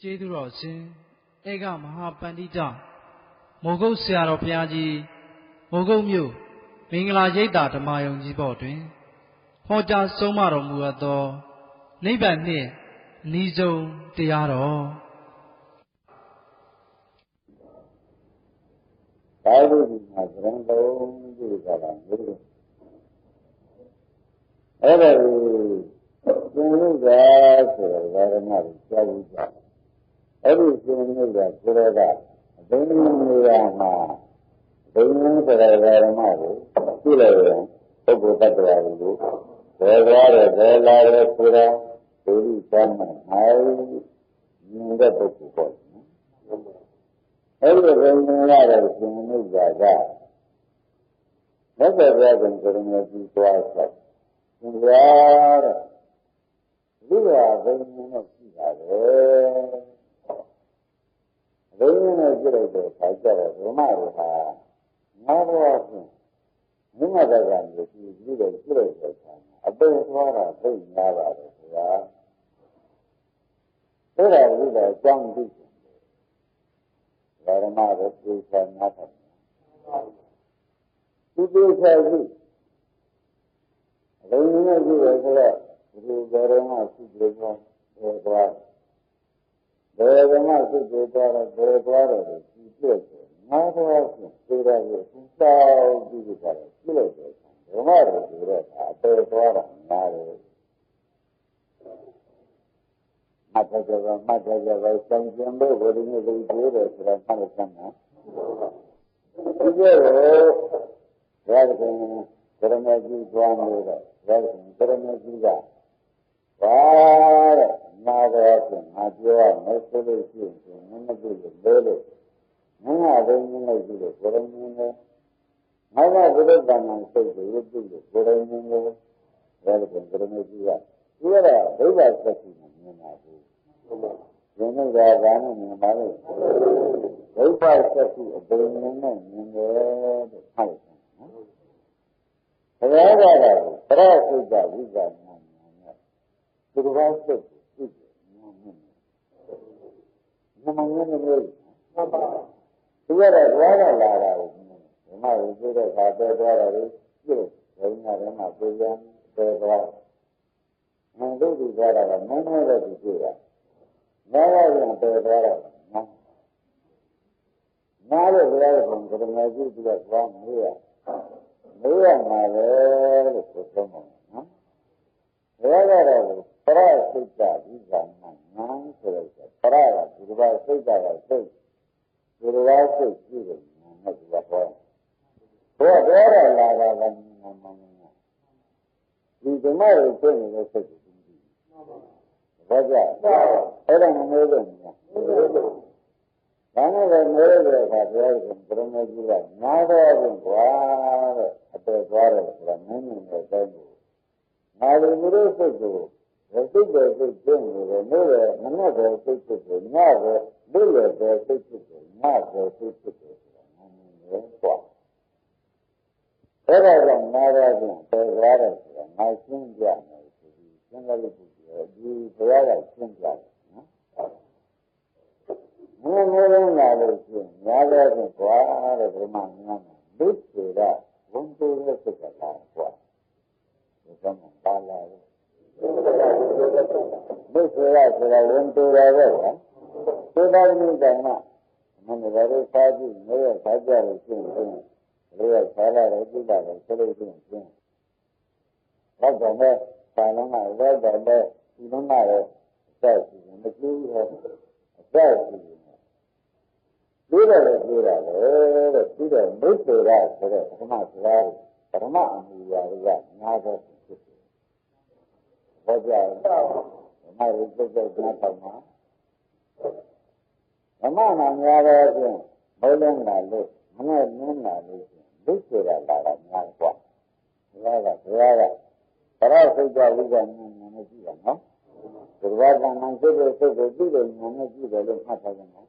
ကျေးဇူးတော်ရှင်ဧကမဟာပန္တိတမောဂုတ်ဆရာတော်ဘုရားကြီးမောဂုတ်မြို့မင်္ဂလာရိပ်သာဓမ္မယုံကြီးဘော်တွင်ဟောကြားဆုံးမတော်မူအပ်သောနိဗ္ဗာန်နှင့်အနီးဆုံးတရားတော်သာဓုမှာသံတော်ပြုကြတာမျိုးအဲ့ဒါကိုသင်္လူကဆိုတဲ့ဓမ္မကိုကြားပြီးကြအဲ့ဒီသင်္လူကဆိုတော့အဘိဓမ္မာနေရာမှာဘိညာဆိုတဲ့ဓမ္မကိုသိလိုက်ရင်ပုဂ္ဂိုလ်တ attva တွေကိုဘယ်သွားတယ်ဘယ်လာတယ်ဆိုတာဒုတိယမှာနိုင်မြင်တဲ့ပုဂ္ဂိုလ်ပေါ့အဲ့ဒီဘိညာရတဲ့သင်္လူကမြတ်စွာဘုရားကကိုယ်တော်မြတ်ကြီးသွားဆက်သင်္ကြန်လူရဘိညာနဲ့ရှိတာပဲဘိညာနဲ့ကြည့်လိုက်တဲ့အခါကျတော့ဓမ္မတွေဟာငါးဘောဖြင့်မြတ်စွာဘုရားကပြီးတဲ့ကြည့်လိုက်တဲ့အခါအပင်သွားတာသိများပါတယ်ဆိုတာအဲ့ဒါလူတွေအကြောင်းသိတယ်ဓမ္မတွေသိချင်နာတယ်ဒီသိချင်ရှိဘိညာနဲ့ကြည့်ရဆိုတော့ဒီဘယ်တော့မှရှိတယ်ကောဘယ်သွားဘယ်ကမှစိတ်တွေသွားတော့ဘယ်သွားတယ်လို့ကြည့်ပြည့်တယ်ငါတော့သိတယ်ကိုသူစောက်ကြည့်ကြတယ်ကြည့်လိုက်တယ်ဓမ္မတွေဆိုတော့အပေသွားတာများတယ်မတ်တကြပါစံကျင်ဖို့ဘုရားနဲ့လူတွေတယ်ဆိုတာမှတ်လိုက်မှာဒီလိုရာဇဝင်ကရမကြီးသွားလို့တော့ရာဇဝင်ကရမကြီးကဘာတဲ့နာတော့ဆိုငါပြောရမယ်ဆိုလို့ရှိရင်မမသိလို့လဲလို့ငါကဘယ်နည်းနဲ့ကြည့်လို့ကိုယ်တော်မြင်တယ်ငါကဘုရားကံနဲ့စိတ်ကိုရပြုလို့ကိုယ်တော်မြင်တယ်ဒါလည်းကိုယ်တော်မြင်ကြီးကဒီရတာဒိဋ္ဌစက္တိနဲ့မြင်တာဘူးဒီနေ့ကဘာနဲ့မြင်ပါလဲဒိဋ္ဌစက္တိအပေနဲ့မြင်တယ်လို့ဟုတ်တယ်နော်ဘုရားကတော့ပရစိတ်ကဝိဇ္ဇာနာသူတော်ဘာစိတ်ကိုသိတယ်။နမငင်းနေလို့မှန်ပါသူရတဲ့ဘွားကလာတာကိုဓမ္မကိုသိတဲ့အခါပဲသွားတာလေပြည့်ဘုရားဓမ္မပြေရန်ပဲသွားမင်းတို့ဒီသွားတာကမင်းတို့ရဲ့သူကြည့်တာနားရရင်ပဲသွားတာနားလို့ဘုရားကဘုရားကြီးကသွားမေးရမှာလေလို့ဆိုဆုံးတယ်နော်ဘုရားကတော့ပရစိတ်ကဝိဇ္ဇာနာငန်းဆိုတော့ပရကဒီလိုစိတ်ကစိတ်ဒီလိုစိတ်ကြည့်တယ်နဲ့ဒီလိုဟောဘုရားပြောရလာတာကဒီဓမ္မကိုသိနေတဲ့စိတ်ကိုသိတယ်ဘာကြောင့်အဲ့ဒါမမေးလို့ဘာနဲ့လဲမေးရတဲ့အခါဘုရားကဘုရားကြီးကနားတော်ရင်ကွာတဲ့အပေသွားတယ်ဆိုတာမင်းနဲ့တိုင်းကိုငါလူမျိုးစိတ်ကိုစိတ်တွေစိတ်ကျင်းနေတယ်လို့လည်းမနဲ့ပဲစိတ်ဖြစ်တယ်ငါပဲလို့လည်းပဲစိတ်ဖြစ်တယ်ငါပဲစိတ်ဖြစ်တယ်ဆိုတာငါမြင်တယ်ကွာအဲ့ဒါကြောင့်နားရခြင်းပယ်ရတယ်ဆိုတာငါရှင်းပြမယ်ဆိုပြီးရှင်းလိုက်လို့ဒီဘုရားကရှင်းပြတယ်နော်ဘယ်လိုလဲလို့ရှင်းညာတယ်ကွာတဲ့ဘုရားများတယ်ဒုစေရဝန်တိုးရဲ့စိတ်ကလာကွာဒီကမှပါလာတယ်ဘုရားဆိုတာဝန်တိုးရပဲကွာသို့တော်မူတယ်မှာမနရရစာကြည့်နေရစာကြလို့ရှင်းတယ်ဘယ်လိုဆာလာတယ်ကြည့်တာလဲဆိုလို့ရှင်းတော့မဲ့ဆာလန်းကဝဲတော့မဲ့ဒီလုံးကလည်းအသက်ရှိတယ်မကြည့်ဘူးဟောအသက်ရှိတယ်ဒီလိုလေပြောတာလေတဲ့ပြီးတော့မိစ္ဆေရဆိုတဲ့ပထမစကားပထမအမူအရာကငါးတော့ဖြစ်တယ်ဘာကြောင့်ဓမ္မရိစိတ်ကနားထောင်မှာဓမ္မမှာများတော့ဖြင့်ဘုရားကလို့မနဲ့နင်းလာလို့မိစ္ဆေရလာတာများกว่าဘုရားကပရစိတ်ကဝိဇ္ဇာဉာဏ်နဲ့ကြည့်တာနော်ဒီဘာကမှစိတ်ကိုပြီးတယ်ဉာဏ်နဲ့ကြည့်တယ်လို့မှတ်ထားကြတယ်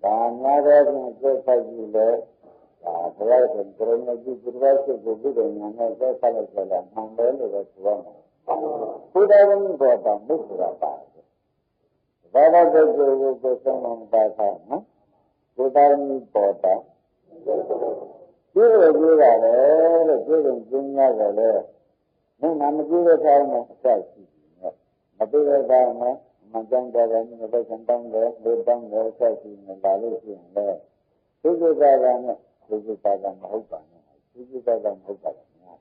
ဒါများတော့ဖြင့်ကိုယ်ဆိုင်ကြည့်လေဒါဘုရားကဘုရားကြီးဒီဘာစိတ်ကိုပြီးတယ်ဉာဏ်နဲ့သက်ဆက်လိုက်ကြတာမှန်တယ်လို့ပဲဆိုရမှာဘုရားကဘောတာမိစ္ဆေရပါတယ် ဘာသာပုဂ္ဂိုလ်ကိုသုံးအောင်ပါထားနော်ကိုယ်တော်ကြီးပေါ်တာဒီလိုကြည့်ရတယ်လို့ပြောရင်ကျင်းရတယ်လေမင်းမကြည့်တဲ့တိုင်းမှာအဆက်ရှိတယ်မကြည့်တဲ့တိုင်းမှာမကြမ်းကြတယ်မပဲစံတောင်းတယ်လူတောင်းတယ်ဆက်ရှိနေတာလို့ရှိရင်လေဒီကိစ္စကနဲ့ဒီကိစ္စကမဟုတ်ပါနဲ့ဒီကိစ္စကမဟုတ်ပါဘူးများ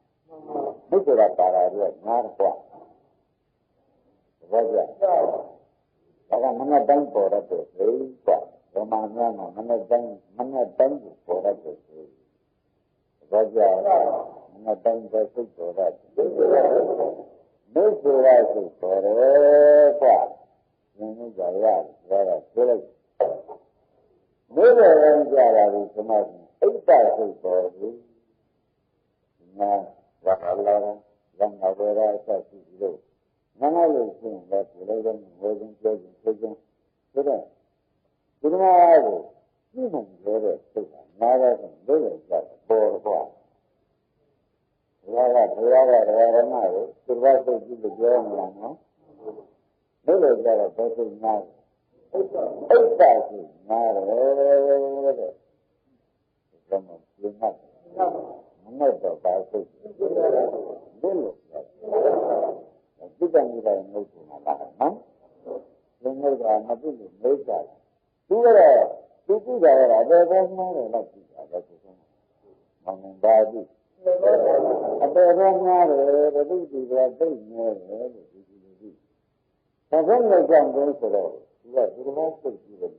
ဘုရားပါရာရဲ့နားတော့ဘာကြောင့်ဒါကမနဲ့တိုင်းပေါ်တဲ့ဆိုတော့ဘုမာများမှာမနဲ့တိုင်းကိုပေါ်တဲ့ဆိုဘာကြောင့်မနဲ့တိုင်းပဲစိတ်ပေါ်တဲ့ဘုရားစိတ်ပေါ်တယ်ကွာမြင်ကြရတယ်ဒါတော့ပြောလိုက်မိုးတော်ရင်ကြတာဒီသမာဓိအိတ်တစိတ်ပေါ်ဘူးနာဘာလာရံငါဝရအဆက်ရှိလို့နားလို့ရှိရင်လည်းဒီလိုပဲဝေဒင်းပြောခြင်းဆိုတော့ဒီမှာကိုဒီမှာပြောတဲ့စိတ်ကနားရတဲ့လို့ရကြပေါ်တော့ဘုရားကဓမ္မကိုသူတော်စိတ်ကြည့်လို့ပြောနေလားနော်လို့ရကြတော့ဘယ်စိတ်နားအိတ်တာရှိနားတယ်တဲ့ဒါမှပြင်းတ်မနဲ့တော့ပါစိတ်လို့လို့ဒီကံကြီးတိုင်းမဟုတ်ဘူးလားနော်ဒီနေ့ကမသိလို့မေးကြတယ်သူကတော့သူကြည့်ကြရတာဘယ်ကောင်းမှန်းတယ်လို့ကြည့်တာပဲသူကမမှန်ပါဘူးအပေကောင်းများတယ်ဘုသူကြည့်ကြသိနေတယ်လို့ဒီလိုကြည့်ဒါကြောင့်လည်းကြောင့်လို့ဆိုတော့ဒီကဒီလိုစိတ်ကြည့်တယ်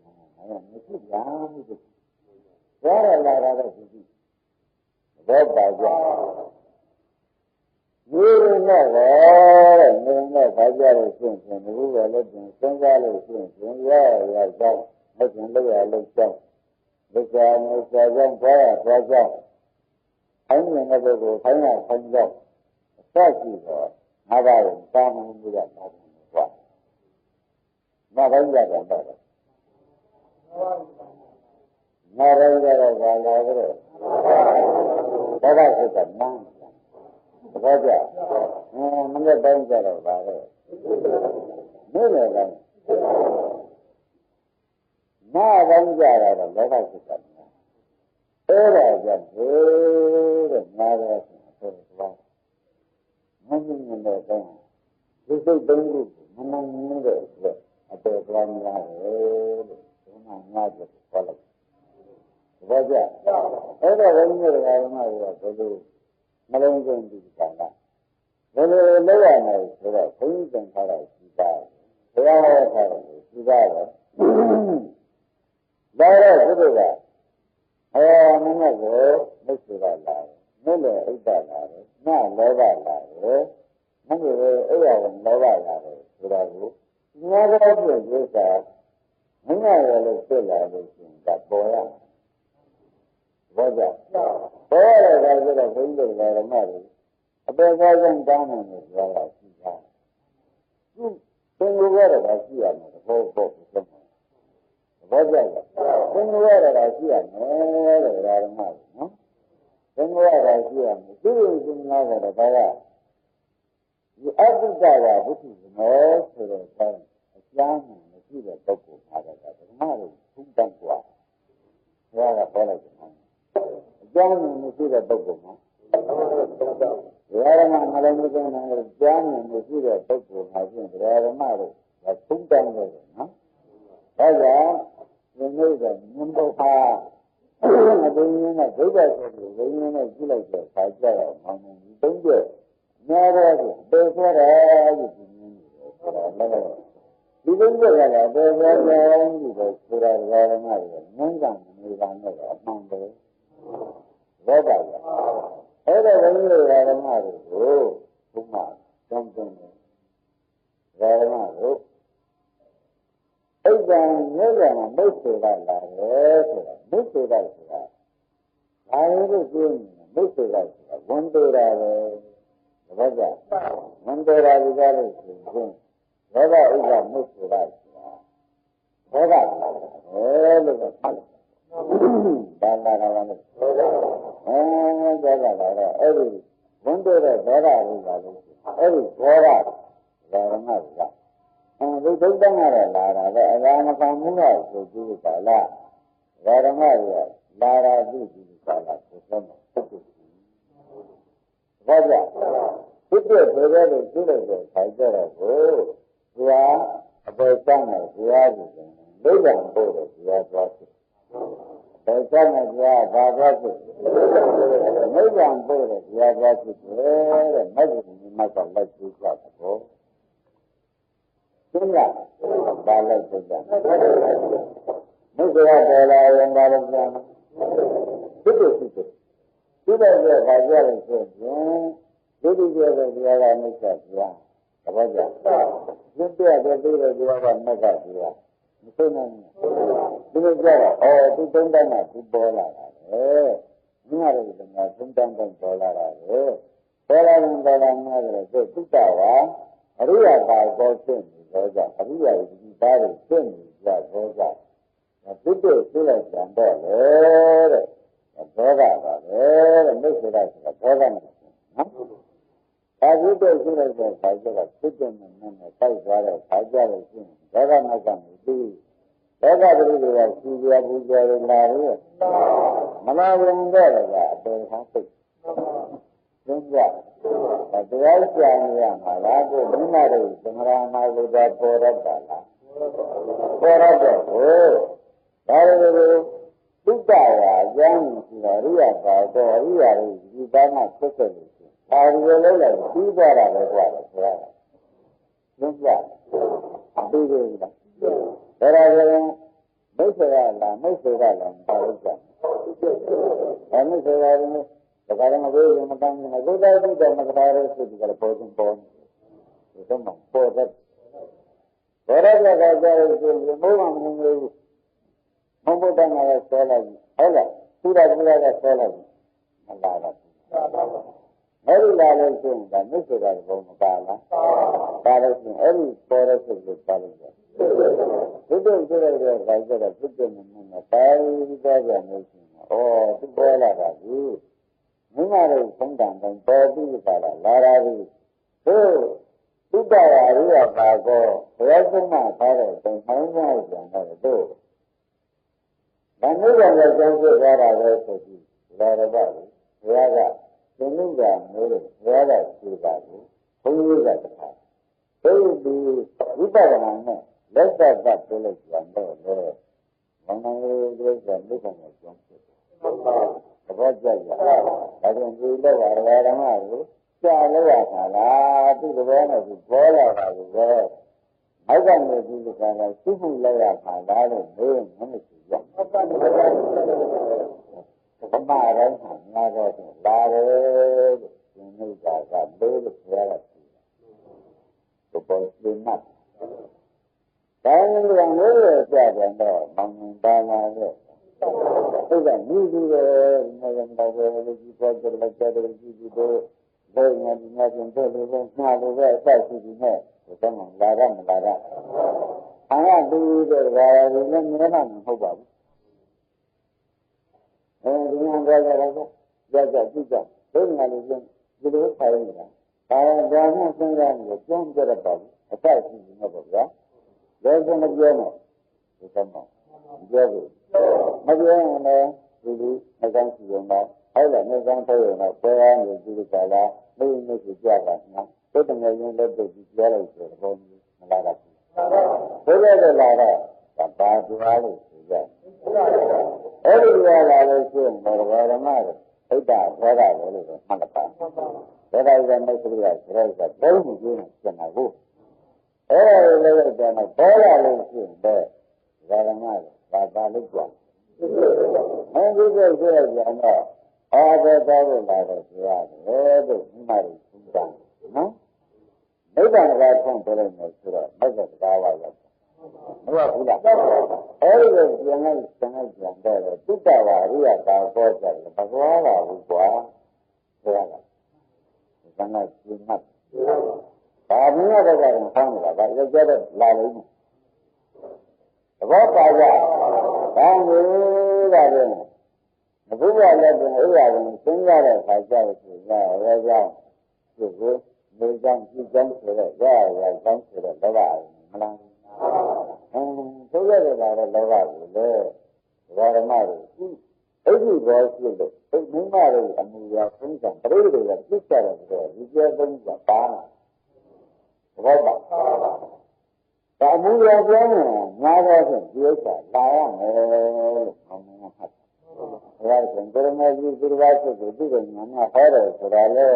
မရှိရဘူးသူရရလာတာတော့သူကြည့်ဘောပါကြဒီလိုနဲ့ပဲနေနဲ့ဘာကြလို့ရှင်းရှင်းဘူးပဲလို့ပြန်စဉ်းစားလို့ရှင်းရှင်းရကြောင်းမကျင်လို့ရလို့ကြောင်းလူစားနေစားကြောင်းသွားကြောင်းအဲ့ဒီနဲ့ကိုခိုင်းရခိုင်းကြောင်းအစရှိတော့ငါးပါးကိုတာမန်မှုရတာကွာမပိုင်းရတာတော့ငါရိုင်းကြတော့ဘာလာကြတော့ဘာသာစိတ်ကမှန်းဘာကြမနဲ့တိုင်းကြတော့ပါတော့နေလေတိုင်းနာတိုင်းကြတော့လောဘစိတ်ကအဲ့ဒါကြောင့်တဲ့နားရဆိုတော့ဘာမင်းမြင်တဲ့တိုင်းဒီစိတ်တိုင်းကိုမနှံ့နေတဲ့အတွက်အပေကံများတယ်လို့ဘုရားများကြပြောလိုက်ဘာကြအဲ့ဒါလည်းမြင်တဲ့ဓမ္မတွေကဘယ်လိုမလုံးစုံဒီကံကဘယ်လိုလုပ်ရမလဲဆိုတော့ဘုန်းကြီးကံထားတာရှိတာဘုရားဟောထားတယ်ရှိတာတော့ဒါတော့သူတို့ကမင်းကကိုမိတ်ဆွေလာတယ်မင်းလည်းအိတ်တာလာတယ်နာလောဘလာတယ်မင်းလည်းအိယာဝင်လောဘလာတယ်ဆိုတာကိုငါတော့ပြည့်စုံတာမင်းရလည်းဖြစ်လာလို့ရှိရင်ဒါပေါ်ရဘာကြောင့်ပေါ်ရတာဆိုတော့ဘုန်းကြီးတွေကဓမ္မတွေအပေကားဆုံးတောင်းတယ်ဆိုတာကရှိတာသူသင်္ကိုယ်ရတာရှိရမယ်ဘောဘောဆုံးဘောကြောင့်သင်္ကိုယ်ရတာရှိရမယ်တဲ့ဓမ္မတွေနော်သင်္ကိုယ်ရတာရှိရမယ်သူ့ရဲ့သင်္ကားကတော့ဘာကဒီအတ္တကဘုသူနောဆိုတော့အကျမ်းမရှိတဲ့ပုဂ္ဂိုလ်မှာတော့ဓမ္မတွေဘုတန်กว่าဘုရားကပြောလိုက်တယ်အကျမ်းမရှိတဲ့ပုဂ္ဂိုလ်မှာဘုရားကမလုံးမသွင်းတဲ့အကျမ်းမရှိတဲ့ပုဂ္ဂိုလ်မှာဖြင့်ဘုရားဓမ္မတွေဘုတန်တယ်နော်ဒါကြောင့်ဒီနေ့ကမြင်တော့ပါအဘိညာဉ်နဲ့ဒုက္ခဆိုပြီးဘိညာဉ်နဲ့ကြည့်လိုက်တဲ့အခါကျတော့မောင်မောင်ဒီသုံးချက်များတော့ပေဆွဲတယ်လို့ဒီနည်းဆိုတာလည်းဒီသုံးချက်ကလည်းပေဆွဲတယ်လို့ဆိုတာဓမ္မတွေငန်းကံနေတာနဲ့အမှန်ပဲဘောပါကအဲ့ဒါဘုန်းကြီးတွေကဓမ္မတွေကိုဘုမတောင်းတယ်ဓမ္မကိုအိတ်ကံမျိုးကမှာမိတ်ဆွေကလာတယ်ဆိုတာမိတ်ဆွေကဆိုတာဘာလို့ပြောနေလဲမိတ်ဆွေကဆိုတာဝန်တိုတာပဲဘာကြောင့်ဝန်တိုတာဒီကားလို့ဆိုရင်ဘောကဥစ္စာမိတ်ဆွေကဆိုတာဘောကလို့ကဖတ်တယ်ဘာလာတာလဲဘောကလာတော့အဲ့ဒီဝန်တိုတဲ့ဘောကဥစ္စာလို့အဲ့ဒီဘောကဓမ္မက ဒီဒုက္ခနဲ့လာတာပဲအရာမခံမှုကဆိုပြီးကာလဓမ္မတွေကလာတာကြည့်ပြီးကာလကိုယ်ဆုံးဖြစ်ဖြစ်ဘာကြောင့်ဖြစ်ဖြစ်ဆိုတဲ့ကိုကြည့်လိုက်တဲ့ခိုင်ကြတော့ကိုဘုရားအပေါ်စမ်းတယ်ဘုရားကြီးတယ်လိမ့်တယ်ပို့တယ်ဘုရားသွားဖြစ်ပေါ်စမ်းတယ်ဘုရားဘာသွားဖြစ်လိမ့်တယ်ပို့တယ်ဘုရားသွားဖြစ်တယ်တဲ့မဂ္ဂင်မကလိုက်ကြည့်ကြတော့ရှင်းလားဒါလိုက်ကြည့်ကြမုစ္ဆရာပေါ်လာရင်ဒါလည်းပြန်ဖြစ်ဖြစ်ဖြစ်ဒီတဲ့ကဘာကြလဲဆိုရင်ဒုတိယတဲ့တရားကမိစ္ဆာတရားသဘောကျရှင်းပြတဲ့ပြီးတဲ့တရားကမက္ခတရားမသိနိုင်ဘူးဒီလိုကြတော့သူသုံးတန်းကသူပေါ်လာတာပဲမြင်ရတယ်ဒီမှာသုံးတန်းတိုင်းပေါ်လာတာပဲပေါ်လာရင်ပေါ်လာမှာဆိုသုတ္တဝါအရိယပါကောဖြစ်နေတော့ကြအရိယဒီသားတွေဖြစ်နေကြတော့ကြသူတို့သိလိုက်ကြတော့လေတဲ့ဒေါသပါပဲတဲ့မိစ္ဆရာဆိုတာဒေါသနဲ့နော်ဒါကြည့်တဲ့ရှိလိုက်တဲ့ခါကျတော့ဖြစ်တဲ့နဲ့တိုက်သွားတဲ့ခါကျတော့ရှိရင်ဒေါသနဲ့ကမပြီးဒေါသတတိတွေကစီပြပူကြရလာတယ်မလာရင်တော့လည်းအပေခံစိတ်သင်ကြတရားကြံရမှာလားကိုမိမတို့သမရာနာကိုသာပေါ်ရတာလားပေါ်ရတော့ဒါလိုသုတ္တဝါအကျမ်းရှိတာရိယပါတော့အရိယာတွေဒီသားမှဆက်ဆက်လို့ရှိရင်ဒါတွေလည်းလည်းပြီးသွားတာပဲကြွားတယ်ဆိုရတာသင်ကြအပြီးသေးလားဒါရင်မိစ္ဆရာလားမိစ္ဆရာလားဘာလို့ကြလဲမိစ္ဆရာရင်ဒါကလည်းမပြောရင်မတန်းဘူးဘုရားတိတော်မကတာရဲဆိုဒီကပေါ်ခြင်းပေါ်ဒီတော့မပေါ်တဲ့ဘောရကကြကြလို့ရှိရင်ဘုရားမနေဘူးဘုရားတန်ခါရဆွဲလိုက်ဟုတ်လားသူရကဆွဲလိုက်မလာတော့အဲ့ဒီလာလို့ရှိရင်ဒါမိစ္ဆရာဘုံမပါလားပါလို့ရှိရင်အဲ့ဒီပေါ်တဲ့စိတ်ကိုပါလို့ရတယ်ဘုဒ္ဓဆိုရတဲ့ခါကျတော့ဘုဒ္ဓမြင်နေတယ်ပါဠိတော်ကြလို့ရှိရင်သူပေါ်လာတာကြီးမိမတို့သုံးတန်တိုင်းပေါ်ပြီးပါလားလာတာကြီးသုတ္တဝါရိယပါကောဘုရားဆုံးမထားတဲ့ပုံမှန်များကြံတော့တို့ဒါမျိုးကလည်းကျမ်းပြသွားတာပဲဆိုပြီးလာရပါဘူးဘုရားကသင်္နိကမျိုးလို့ဘုရားကဖြေပါဘူးဘုန်းကြီးကတခါဘုရားဒီဝိပဿနာနဲ့လက်သက်သက်ပြလို့ကြံတော့လေမနလေးတွေကမိစ္ဆာနဲ့ကျမ်းပြတယ်သဘောကျကြဒါကြောင့်ဒီတော့ဓမ္မကိုကြာလို့ရတာလားသူ့သဘောနဲ့သူပေါ်လာတာကိုပဲအောက်ကနေဒီကံကစုမှုလောက်ရတာလားလို့မေးမမရှိဘူးဓမ္မတိုင်းမှာငါတော့လာတယ်လို့ဒီနေ့ကလေးလို့ပြောရတယ်ဘုပေါ်ပြင်းမှတ်တိုင်းကမျိုးရကြတယ်တော့မောင်ပါလာတဲ့အဲ့ဒါမြည်ပြီးတော့ငါကတော့လည်းဒီပေါ်ကြလက်ကြတယ်ကြည့်ပြီးတော့ဘယ်နဲ့ဒီမှာကျန်တဲ့လူကမှားလို့ပဲအဆက်ရှိနေတယ်ဘယ်တော့မှလာရမလာရအားရသူတဲ့ဘာလဲလည်းမင်းမဟုတ်ပါဘူးအဲဒီမှာကြကြတော့ကြကြကြည့်ကြဘယ်မှာလဲဒီလိုခိုင်းနေတာဒါမှစဉ်းစားနေကြုံကြရပါဘူးအဆက်ရှိနေတော့ဗျာလဲစမပြောနဲ့ဒီကမှပြောဘူးမပြောရင်လည်းဒီအကောင်းစီရင်တော့အဲ့ဒါနေကောင်းထိုးရင်တော့ပေါ်ရနေဒီကလာမိမိကိုကြတာနော်ဘုဒ္ဓငယ်ရင်းလက်တွေ့ပြီးပြောလိုက်ဆိုတော့မလာတော့ဘူးဘုရားလည်းလာတော့ဘာတရားလို့ဆိုကြအဲ့ဒီတရားလာလို့ရှိရင်ဘောရဓမ္မကိုဣဒ္ဓဘောဓလည်းလို့မှတ်ပါဘောဓကမိတ်ဆွေကဆိုတော့သုံးမှုကျင်းပြန်လာဘူးအဲ့ဒါလည်းလည်းကျန်တော့ဘောလာလို့ရှိရင်ပဲဓမ္မကဘာလို့ကြအဲဒီလိုဆိုရကြတော့အားပဲသားလို့လာတော့ဆိုရတယ်လို့ဒီမှာသိတာနော်နိဗ္ဗာန်ကထုံးပြလိုက်မယ်ဆိုတော့မဂ္ဂတကားဝရောက်ဟုတ်ဘူးလားအဲဒီလိုပြန်လိုက်ပြန်တော့သုတ္တဝါရိယတာပေါ်ကြတယ်ဘဂဝါပါဘူးကွာဆိုရတာဇန်နစီမတ်ဘာမင်းရတဲ့ကောင်ဆောင်းနေတာဒါကြကြတော့လာလိမ့်မယ်သဘောပါကြဘာလို့လဲတဲ့ဘုရားလည်းပြန်ဥရာကိုသင်ရတဲ့ခါကျတော့ဆိုရရဲကြောင်းဒီကိုနေကြောင်းကြည့်ကြောင်းဆိုတော့ရရကြောင်းဆိုတော့လောဘအရင် လားဆိုရတဲ့လောကကိုလေဓမ္မတွေအဲ့ဒီဘောရှိလို့အဲ့မိမတွေအမှုရာသုံးဆံပရိသေတွေကပြစ်ကြတယ်ဆိုတော့ဒီကျဲသုံးကပါလာဘောပါဒါအမှုရာပြောရင်ညာတော့ဖြင့်ဒီဥစ္စာလာရမယ်လို့ခေါင်းမှာဖတ်ဒါကဆိုဘုရားကြီးသူတော်ဘာဖြစ်ကိုသူ့ကိုညာဟောတယ်ဆိုတာလေ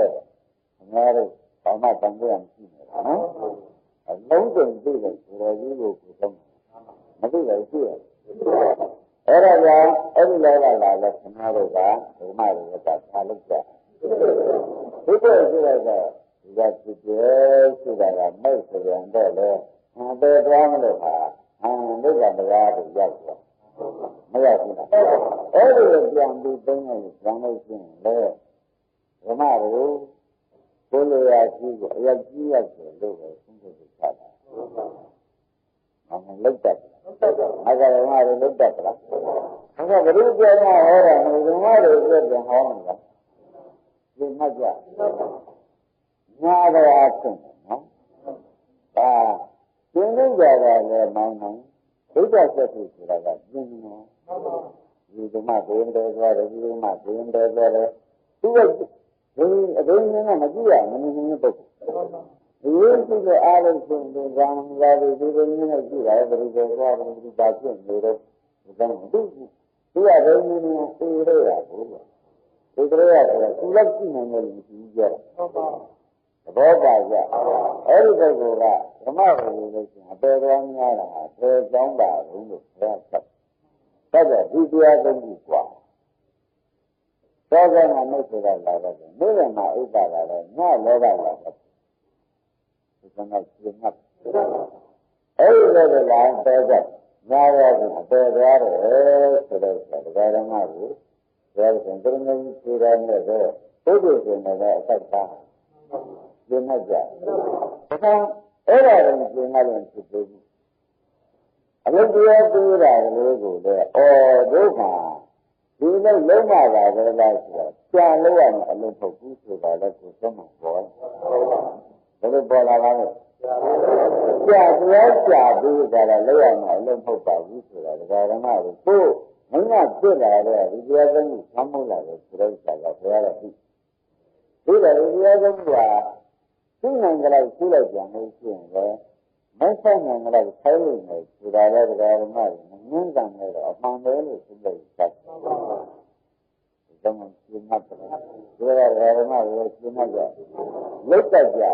အများတို့ဘာမှတန်ကြရမရှိဘူးနော်အလုံးစုံသိတယ်ဆိုတော်ကြီးကိုကိုသုံးမသိတယ်ရှိရအဲ့ဒါကြောင့်အဲ့ဒီလောကလာလဲခင်ဗျားတို့ကဓမ္မတွေကသာလုပ်ကြဘုရားရှိတဲ့ကဒီကဖြစ်တယ်ရှိတာကမိုက်ဆိုရင်တော့လေဘယ်သွားမလို့ဟာဒုက္ခတရားတွေရောက်သွားမရောက်ဘူးလားအဲ့ဒီလိုပြန်ပြီးသိနေလို့ပြန်လို့ရှိရင်လေဓမ္မတွေကိုလိုရာရှိကိုအရက်ကြီးရတယ်လို့ပဲသင်္ကေတချတာလောက်တတ်အကြဓမ္မတွေလောက်တတ်လားဒါကဘုရားပြောတာဟောတာဓမ္မတွေပြည့်ပြန်ဟောနေတာဒီမှတ်ကြညာတော်အချင်းနော်ဒါသင်္ကေတကြတာလည်းမောင်းနိုင်ဒုက္ခဆက်ဖြစ်ဆိုတာကပြင်းနေဒီဓမ္မဘုရင်တော်သွားတယ်ဒီဓမ္မဘုရင်တော်သွားတယ်သူကဒီအဒိဉ္ဇကမကြည့်ရမနေနေပုဂ္ဂိုလ်ဒီရှိတဲ့အားလုံးရှင်ဒီကံလာပြီးဒီလိုမျိုးနဲ့ကြည့်ရတယ်ဘယ်လိုသွားတယ်ဒီပါဖြစ်နေတော့ဒီကံသူကဒိဉ္ဇနဲ့သိရရဘူးဒီကလေးကဆိုတာသူလည်းကြည့်နိုင်တယ်လို့ကြည့်ကြတာဟုတ်ပါဘောပါကြအဲ့ဒီပုဂ္ဂိုလ်ကဓမ္မကိုလို့ရှိရင်အပေတော်များတာဘယ်ကြောင်းပါဘူးလို့ပြောတတ်တယ်ဒီတရားသုံးခုกว่าသောကနာမိတ်ဆိုတာလာတော့နေရမှာဥပ္ပါလာတော့ညလောဘလာတော့ဒီကနေ့ရှင်းမှတ်အဲ့ဒီလိုလာတော့ကြညာရောအပေတော်တယ်ဆိုတော့ဒကာဓမ္မကိုပြောရင်တရမကြီးခြေတော်နဲ့တော့ဘုဒ္ဓရှင်နဲ့အဆက်သားရှင်းမှတ်ကြဒါအဲ့ဒါကိုရှင်းမှတ်ရင်ဖြစ်သေးဘူးအလုံးတရားသိတာလေးကိုလေဒုက္ခဒီလိုလုံးမတာပဲလားဆိုတော့ကြာလို့ရမယ်အလုံးပုတ်ဘူးဆိုတာလည်းကိုယ်ဆုံးမှာပေါ်ဘယ်လိုပေါ်လာပါလဲကြာတရားကြာပြီးကြတာလို့ရမယ်အလုံးပုတ်ပါဘူးဆိုတာဒကာဓမ္မတွေကိုမင်းကဖြစ်လာတဲ့ဒီတရားသုံးခုဆမ်းမိုးလာတယ်ဆိုတော့ဆရာကဘုရားကသိဒီတရားသုံးခုကသိနိုင်ကြလိုက်သိလိုက်ကြလို့ရှိရင်လည်းမဆိုင်နိုင်ကြလိုက်ဆိုင်လို့နေဆိုတာလည်းဒကာဓမ္မတွေငင်းတန်နေတော့အမှန်ပဲလို့သိလိုက်တယ်ဒီတော့ရှင်းမှတ်တယ်ဒီကဓမ္မတွေရှင်းမှတ်ကြလုတ်တတ်ကြ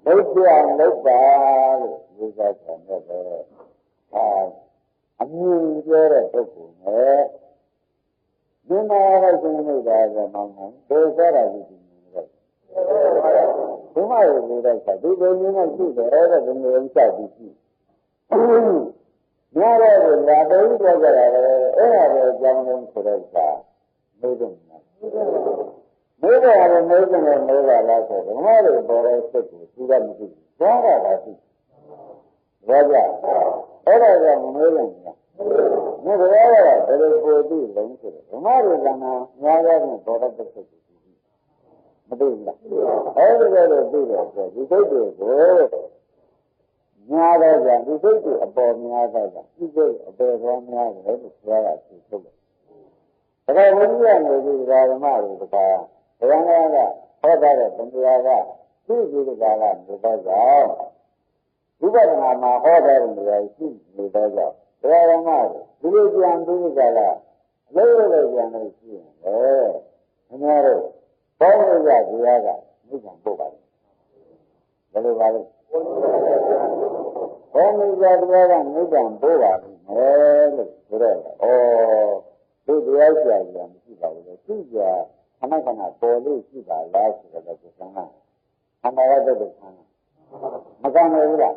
လုတ်ကြလုတ်ပါလို့ဒီကဆံတော့အမြင်ပြောတဲ့ပုဂ္ဂိုလ်နဲ့ဒီမှာလည်းရှင်းနေတာကမှန်တယ်ဘယ်စားတာကြီးဒီလိုဘုမရဲ့နေတဲ့ဆက်ဒီလိုမျိုးနဲ့ရှိတယ်တဲ့ဒီလိုစသည်ရှိများတဲ့လာတော်ကြီးပြောကြတာလေအဲ့ဒါပဲအကြောင်းလုံးဆိုတော့စာမေးတယ်မေးတယ်လည်းမေးတယ်နဲ့မေးတာလားဆိုတော့ဘုမရဲ့ပေါ်တဲ့စိတ်ကိုသူကမရှိဘူးသွားတာပါရှိဘာကြအဲ့ဒါကြောင့်မေးတယ်မြတ်ဘုရားကဘယ်လိုပို့ပြီးလုံးဆိုတော့ဘုမရဲ့ကံမှာများတဲ့ပေါ်တဲ့စိတ်ကိုမသိဘူးလားအဲ့ဒီလိုသိတယ်ဆိုဒီစိတ်တွေကိုညာတော့ကြဒီစိတ်တွေအပေါ်များတော့ကြဒီစိတ်အပေါ်ပေါ်များတယ်လို့ပြောတာသိထုတ်တယ်ဒါကဘုရားနေပြီးဓမ္မတွေကဘုရားကဟောတာတဲ့တရားကသိကြည့်ကြတာနေတော့ကြောင့်ဝိပဿနာမှာဟောတဲ့နေရာရှိနေတော့ကြောင့်တရားဓမ္မတွေဒီလိုကြံပြီးကြတာအလုံးလုံးကြံလို့ရှိရင်လေအများတို့ဘောင်းရကြတရားကမိစ္ဆာပို့ပါလေဘယ်လိုပါလဲဘောင်းရကြတရားကမိစ္ဆာပို့ပါလိမ့်မယ်လို့ဆိုတော့ဒီတရားဆရာကြီးကမရှိပါဘူးလေသူကခဏခဏပေါ်လို့ရှိပါလားဆိုတော့ဒီကံကအမှန်ရတဲ့ကံမကံဘူးလား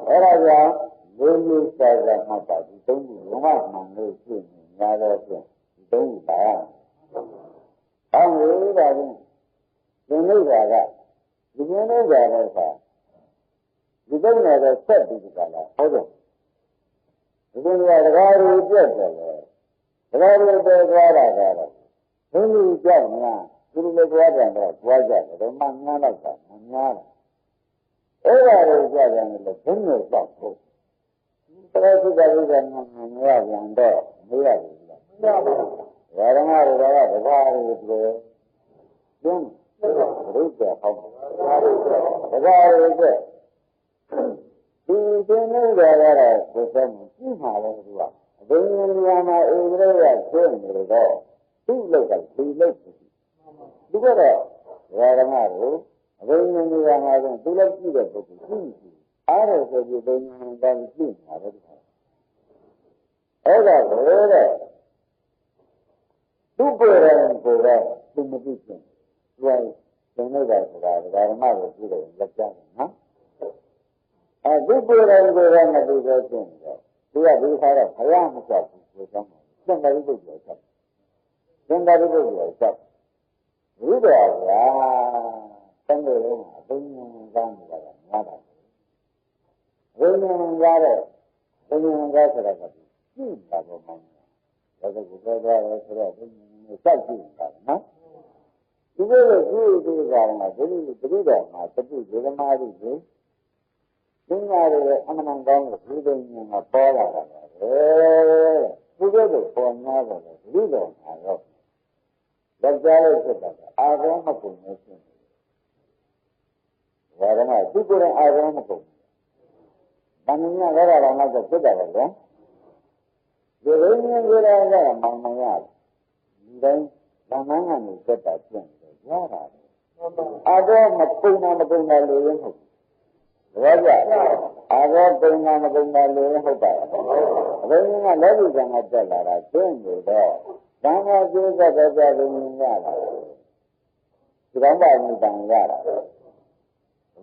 အဲ့ဒါကြောင့်လေးလေးစားစားမှတ်ပါဒီသုံးခုလုံးဝမှန်လို့ရှိရင်များတော့ဖြင့်ဒီသုံးခုပါရအောင်လို့ပါဘူးဒီနိဗ္ဗာန်ကဒီနိဗ္ဗာန်တော့ဆိုဒီတုံးနဲ့ဆက်ပြီးကြလားဟုတ်တယ်ဒီလိုကတရားတွေပြတ်တယ်လေတရားတွေပြတ်သွားတာကတော့ဘုန်းကြီးကြောက်များဒီလိုသွားတယ်တော့ကြွားကြတယ်ဓမ္မများတော့တာမများဘူး အဲ့ဒါကိုကြားတယ်လို့ဘယ်နဲ့တော့ဟုတ်ပရိသုဒ္ဓဝိဒ္ဓနာမရပြန်တော့မရဘူးလားမရပါဘူးဓမ္မတွေကတကားတွေပြောကျင်းဘုရားဟောတကားတွေကဒီသင်္နေကြရတာကိုယ်ကကြည့်မှာလေသူကအဘိညာဉ်ဉာဏ်မှာဧကရေကကျင်းနေတော့သူ့လောက်ကဒီလောက်သူကတော့ဓမ္မကိုအဘိညာဉ်ဉာဏ်မှာဆိုသူလည်းကြည့်တဲ့ပုဂ္ဂိုလ်ကြည့်အားရဆိုပြီးဘိညာဉ်ဉာဏ်ကြည့်မှာပဲဒီကအဲ့ဒါကိုတဲ့သူ့ကိုယ်တိုင်ကိုယ်ကသူမသိချင်သူကသင်္နေကြဆိုတာဓမ္မကိုကြည့်တယ်လက်ကြတယ်နော်သူကိုယ်တိုင်ကိုယ်ကမသိသေးခြင်းတော့သူကဒီခါတော့ဘုရားမချက်ဘူးဆိုတော့သင်္ကာရိပုတ္တရာချက်သင်္ကာရိပုတ္တရာချက်ဘုရားကသံဃာလုံးအဘိညာဉ်ကမ်းနေတာကများတာဘိညာဉ်ကားတဲ့ဘိညာဉ်ကားဆိုတာကကြည့်တာပေါ့မှန်တယ်ဒါကကိုယ်တော်ရဲဆိုတော့ဘိညာဉ်ကိုစိုက်ကြည့်တာနော်ဒီလိုကြည့်ကြည့်ကြတာကဒီလိုတတိတော်မှာတတိဒေသမားကြီးကိုသင်္ဃာတွေအမှန်ကောင်းလို့ဒီပင်ညာမှာပေါ်လာတာပဲသူတို့ကပေါ်များတယ်ဒီလိုမှာတော့လက်ကြားလို့ဖြစ်တာအာရုံမကုန်နေရှင်ဒါကမှသူကိုယ်တိုင်အာရုံမကုန်ဘူးဘာမှမရတာတော့တော့ဖြစ်တယ်လေဒီလိုမျိုးကြရတာမှန်မှန်ရတယ်ဒီတိုင်းဘာမှန်းကနေသက်တာပြင့်တယ်ရတာအာရုံမကုန်တာလို့ရင်ဟုတ်ဘောကြအာရောပုံနာမပုံနာလို့ဟုတ်ပါဘူးအဘိညာဉ်ကလက်ပြီးကံကတက်လာတာကျင်းနေတော့သံဃာကျိုးသက်တဲ့ကြလို့မြင်ရတာဒီကောင်းပါမှုတန်ရတာ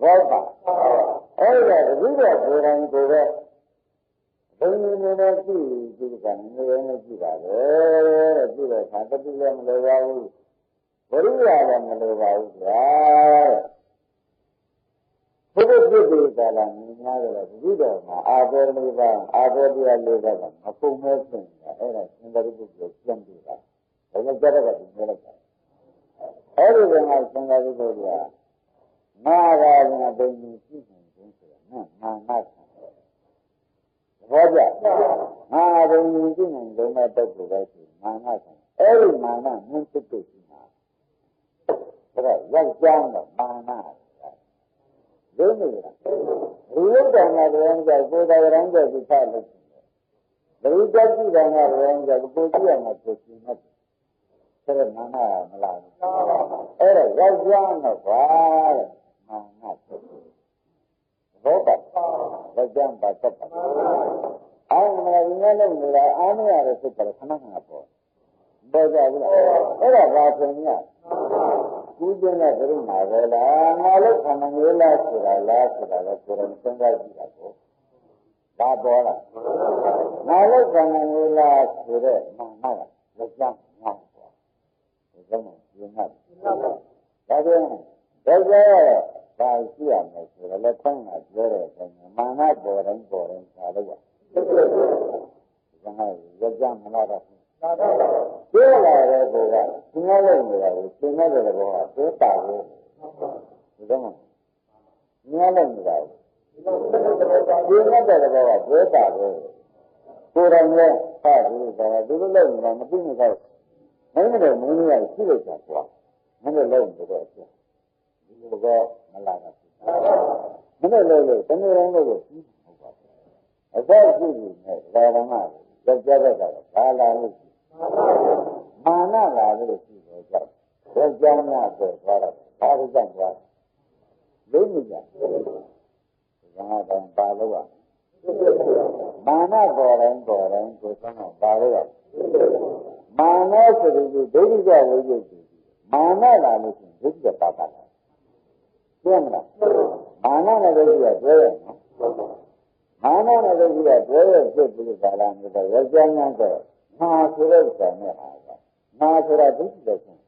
ဘောပါအဲ့ဒါတတိယကိုယ်တိုင်ကိုယ်ရဲ့ဘုံဉာဏ်နဲ့ကြည့်ကြည့်ကနေနေကြည့်ပါလေတဲ့ကြည့်တဲ့အခါတတိလည်းမလိုပါဘူးဝိရိယလည်းမလိုပါဘူးဗျာဘုရားပြည့်စုံတာလားမြင်များကြတယ်ဒီတော့မှာအာဘောလေးပါအာဘောတရားလေးပါကမပုံမဲဖြစ်နေတာအဲ့ဒါသင်္ကာရိပုတ္တရာကျင့်ပြီးတာဒါကြောင့်ကြတဲ့ကဒီမျိုးလိုက်တာအဲ့ဒီကငါသင်္ကာရိပုတ္တရာမာရာကဘယ်လိုကြည့်နေလဲဆိုတာနော်မာနဆံဘောကြမာဘယ်လိုကြည့်နေလဲတော့တုတ်ကိုပဲဆိုမာနဆံအဲ့ဒီမာနမြင့်ဖြစ်ဖြစ်ရှိမှာဒါကရောက်ကြမ်းတော့မာနဒုနေရဒီလိုတန်တာရောင်းကြကိုယ်တော်ရောင်းကြဒီဖတ်လို့ဘယ်လိုကြည့်တယ်ကရောင်းကြကိုကြည့်ရမှာဖြစ်နေတယ်ဆိုတော့မာနမလားအဲ့ဒါရောက်ကြမ်းတော့ဘာလဲမာနဖြစ်ဘောကရောက်ကြမ်းပါတတ်ပါအာမနာရင်းနဲ့နေတာအာမရတဲ့ဖြစ်တယ်ခဏခဏပေါ်ပေါ်ကြဘူးလားအဲ့ဒါဘာဆိုညကုသနဲ့ပြိမာပဲလားငါလို့ခန္ဓာမျိုးလားဆိုတာလားဆိုတာလည်းကိုယ်တိုင်စဉ်းစားကြည့်တာကိုဒါပေါ်လာငါလို့ခန္ဓာမျိုးလားဆိုတဲ့မှန်မှန်လက်ကျမ်းငါပေါ်ဒီကောင်ကရှင်းတာဒါကြောင့်ဒါရှိရမယ်ဆိုတော့လက်ခံတာပြောတဲ့အခါမာနပေါ်တိုင်းဒါလို့ပါဒါကလက်ကျမ်းမလားတော့ပြောလာတဲ့ကောကသင်္ဃလုံးနေတာကိုသင်္ဃတဲ့ဘောကသိတာကိုဒီတော့ညလုံးနေတာကိုသင်္ဃတဲ့ဘောကသိတာကိုကိုယ်တိုင်လည်းဖတ်ပြီးတော့ဒီလိုလုံးနေတာမသိနေတော့မင်းတို့မင်းကြီးကရှိလိုက်တာကွာမင်းတို့လုံးနေတော့ဒီလိုကမလာတာမင်းတို့လုံးလို့တမျိုးလုံးလို့ပြီးဟုတ်ပါဘူးအသက်ရှိနေတယ်ဒါကမှကြောက်ကြတဲ့ကတော့ဘာလာလို့မာနလာလို့ရှိတယ်ကြောက်ဘယ်ကြောင့်များတော့သွားတော့ဘာလို့ကြောက်သွားလုံးမကြဘာသာပါလို့မာနပေါ်တိုင်းကိုယ်ဆုံးဘာလို့မာနဆိုတဲ့ဒိဋ္ဌိကဝိဇ္ဇာမာနလာလို့ရှိရင်ဒိဋ္ဌိကပါတာလားသိမလားမာနနဲ့ဒိဋ္ဌိကတွဲရနော်မာနနဲ့ဒိဋ္ဌိကတွဲရဖြစ်ပြီးကြလာနေတဲ့ဝိဇ္ဇာညာတော့မာဆိုတဲ့ဆံနဲ့ဟာကမာဆိုတာဒိဋ္ဌိပဲရှင်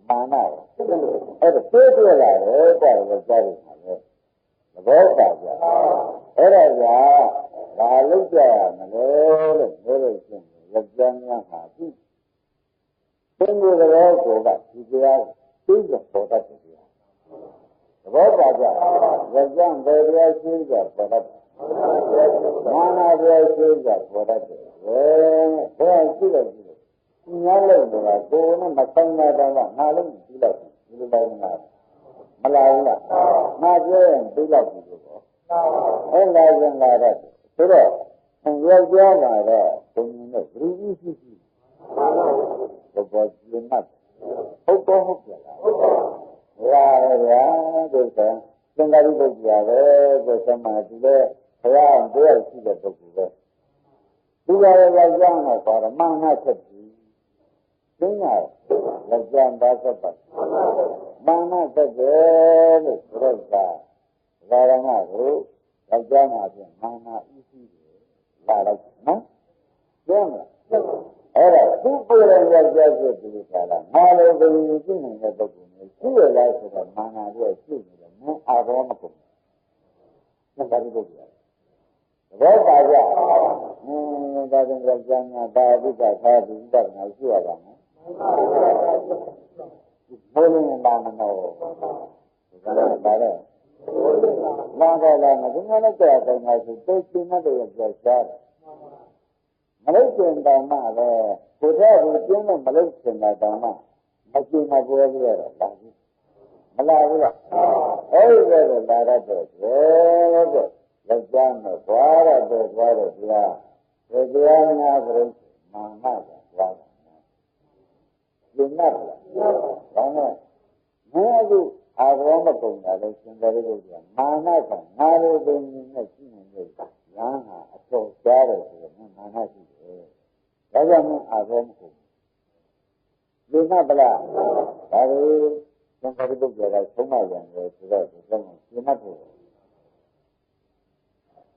မာနရောအဲ့ဒါသိတွေ့လာတယ်တဲ့ဝိဇ္ဇာတွေမှာလေသဘောပါကြအဲ့ဒါကဘာလို့ကြရမလဲလို့ပြောလို့ရှိရင်ဝိဇ္ဇာညာမှာပြီသင်္ကိုယ်တော်ကဒီတရားသိရပေါ်တတ်တယ် ဘောပါကြရကြံဘယ်တရားရှိကြပေါ်တတ်မာနတရားရှိကြပေါ်တတ်တယ်ဘယ်ရှိတယ်ရှိတယ်ညာလို့ဆိုတာကိုယ်နဲ့မဆိုင်တာတော့ငါလည်းကြည့်လိုက်ဒီလိုတိုင်းမလာဘူးလားငါပြောရင်သိလိုက်ပြီလို့ပေါ့အဲ့ဒါရင်လာတော့ဆိုတော့ယောက်ျားကတော့ဘုံနဲ့ဂရုကြီးရှိရှိဘောကျင်းတ်ဟုတ်တော့ဟုတ်ကြလားဟုတ်ပါရဲ့ဒီကသင်္ကာရိပုဂ္ဂိုလ်ပဲဆိုသမာဓိလေဘုရားတရားရှိတဲ့ပုဂ္ဂိုလ်ပဲဒီကရဲ့ယောက်ျားနဲ့ဆိုတော့မာနချက်ပြီးသင်္ညာယောက်ျားပါသက်ပါမာနသက်တယ်လို့ဆိုတော့ဒါရမကိုယောက်ျားမှာပြန်မာနဥရှိတယ်လာလိုက်နော်ပြောမလားအဲ့ဒါသူ့ကိုယ်ရဲ့ယောက်ျားဖြစ်ပြီးခါလာငါလိုဘယ်လိုကြည့်နေတဲ့ပုဂ္ဂိုလ်မျိုးရှိရလားဆိုတော့မာနရဲ့ရှိနေတယ်မင်းအာဘောမကုန်ဘူးဒါကြည့်လို့ရတယ်ဘောပါကြဒါကြောင့်ယောက်ျားများဒါအဓိကထားပြီးဥပဒနာရှိရပါမယ်ဘုရင်လာမလို့ဒါလည်းပါတယ်လာတော့လာမဒီနေ့တော့တိုင်ပါဆိုသိချင်းနဲ့တော့ပြောရှားတယ်မလို့ကျင်တောင်မှလည်းကိုယ်တော်ကိုကျင်းလို့မလို့ကျင်တာတောင်မှမကျင်မပွဲပြီးတော့လာဘူးမလာဘူးလားအဲ့ဒီတော့လာတော့တယ်ယောက်ျားနဲ့သွားတော့တရားဒီတရားနာကြလို့မာနကသွားတယ်ကျင်တ်လားဒါနဲ့မင်းအခုအာဘောမကုန်တာလည်းသင်္ကာရိပုဂ္ဂိုလ်မာနကငါလိုပင်နဲ့ရှိနေလို့လမ်းဟာအထောက်ကြားတယ်ဆိုတော့မာနရှိတယ်ဒါကြောင့်မင်းအာဘောမကုန်လူမပလားဒါလိုသင်္ကာရိပုဂ္ဂိုလ်ကဆုံးမပြန်တယ်ဆိုတော့ဒီကနေ့ကျင်တ်ဖို့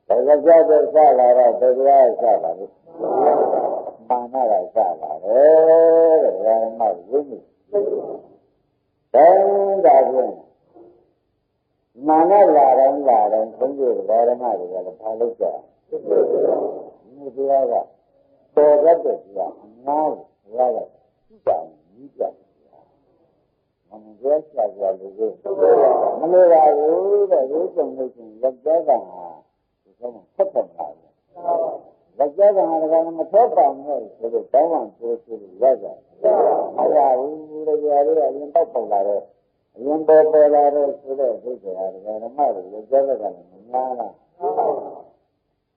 ဒါကြတဲ့စလာတော့တရားစလာလို့မာနကစလာတယ်တဲ့ဒါမှဝိနည်းဒါဖြင့်မာနလာတိုင်းဘုန်းကြီးဓမ္မတွေကလည်းဘာလို့ကြဒီတရားကပေါ်ရတဲ့တရားအများကြီးဘုရားကသိတာကြီးကြမမပြောချာကြလို့မလို့ပါဘူးတဲ့ဒီစုံလို့ချင်းလက်ကျကဟာဒီကောင်ဆက်ဖက်လာတယ်လက်ကျကဟာကမထွက်ပါနဲ့ဆိုတော့တောင်းပန်ပြောဆိုလို့ရကြမရဘူးတရားလေးကအရင်ပေါက်ပေါက်လာတော့အရင်ပေါ်လာတော့ဆိုတော့ဒုက္ခဟာဓမ္မတွေလက်ကျကလည်းမများလား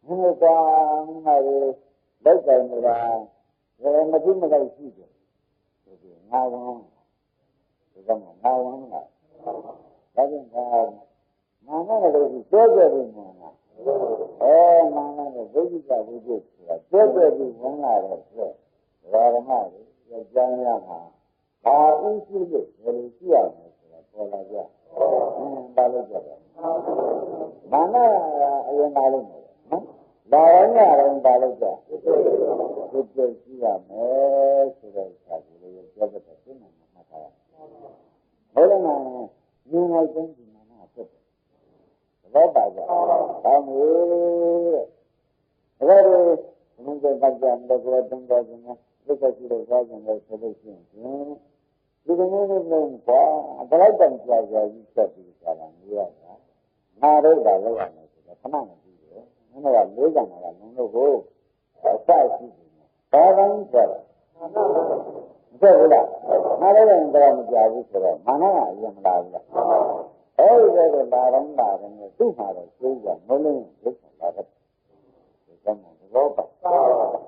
ဘုရားငါတို့လက်ကြိုင်နေတာဘယ်မသိမလိုက်ရှိတယ်ဒီငါဝန်ဒီကမှာငါဝန်ကဒါကြောင့်မာနလည်းဒီပြောကြတယ်မာနမာနနဲ့ဒုက္ခကဘုဒ္ဓဆိုတာပြောကြပြီးဝင်လာတယ်ဆိုတော့ဓမ္မတွေယောက်ျားများမှာဘာဥရှိလို့ဘယ်လိုရှိရမလဲဆိုတာပေါ်လာကြပါလို့ကြတယ်မာနအရင်ပါလို့နော်လာရရင်ပါလို့ကြဘုဒ္ဓရှိရမယ်ဆိုတော့စာကြည့်လို့ပြောတဲ့ပြင်းမှာမှတ်ထားရဘယ်လိုမှမြင်လိုက်ခြင်းဒီမာနဖြစ်တယ်ဘောပါကြဘာမျိုးတဲ့ဒါလိုဘုန်းကြီးပတ်ကြံတဲ့ကောတုံးတော်ခြင်းနဲ့ဒုက္ခရှိတဲ့သွားခြင်းလည်းဆက်လို့ရှိရင်ဒီကနေ့လည်းဘာဘလောက်တန်ကြာကြာကြီးဆက်ပြီးကြတာမျိုးရတာငါတို့ကလောက်ရမယ်ဆိုတော့ခဏမကြည့်ဘူးမင်းတို့ကလေးကံကလုံးလို့ကိုအစရှိတယ်ဘာတိုင်းကြတာမဆက်ဘူးလားငါတို့လည်းတော့မကြဘူးဆိုတော့မာနကအရင်မလာဘူးလားအဲဒီတော့လာတော့သူ့မှာတော့ကျိုးကမလုံးဒုက္ခလာတယ်ဒီကမှာဘောပါ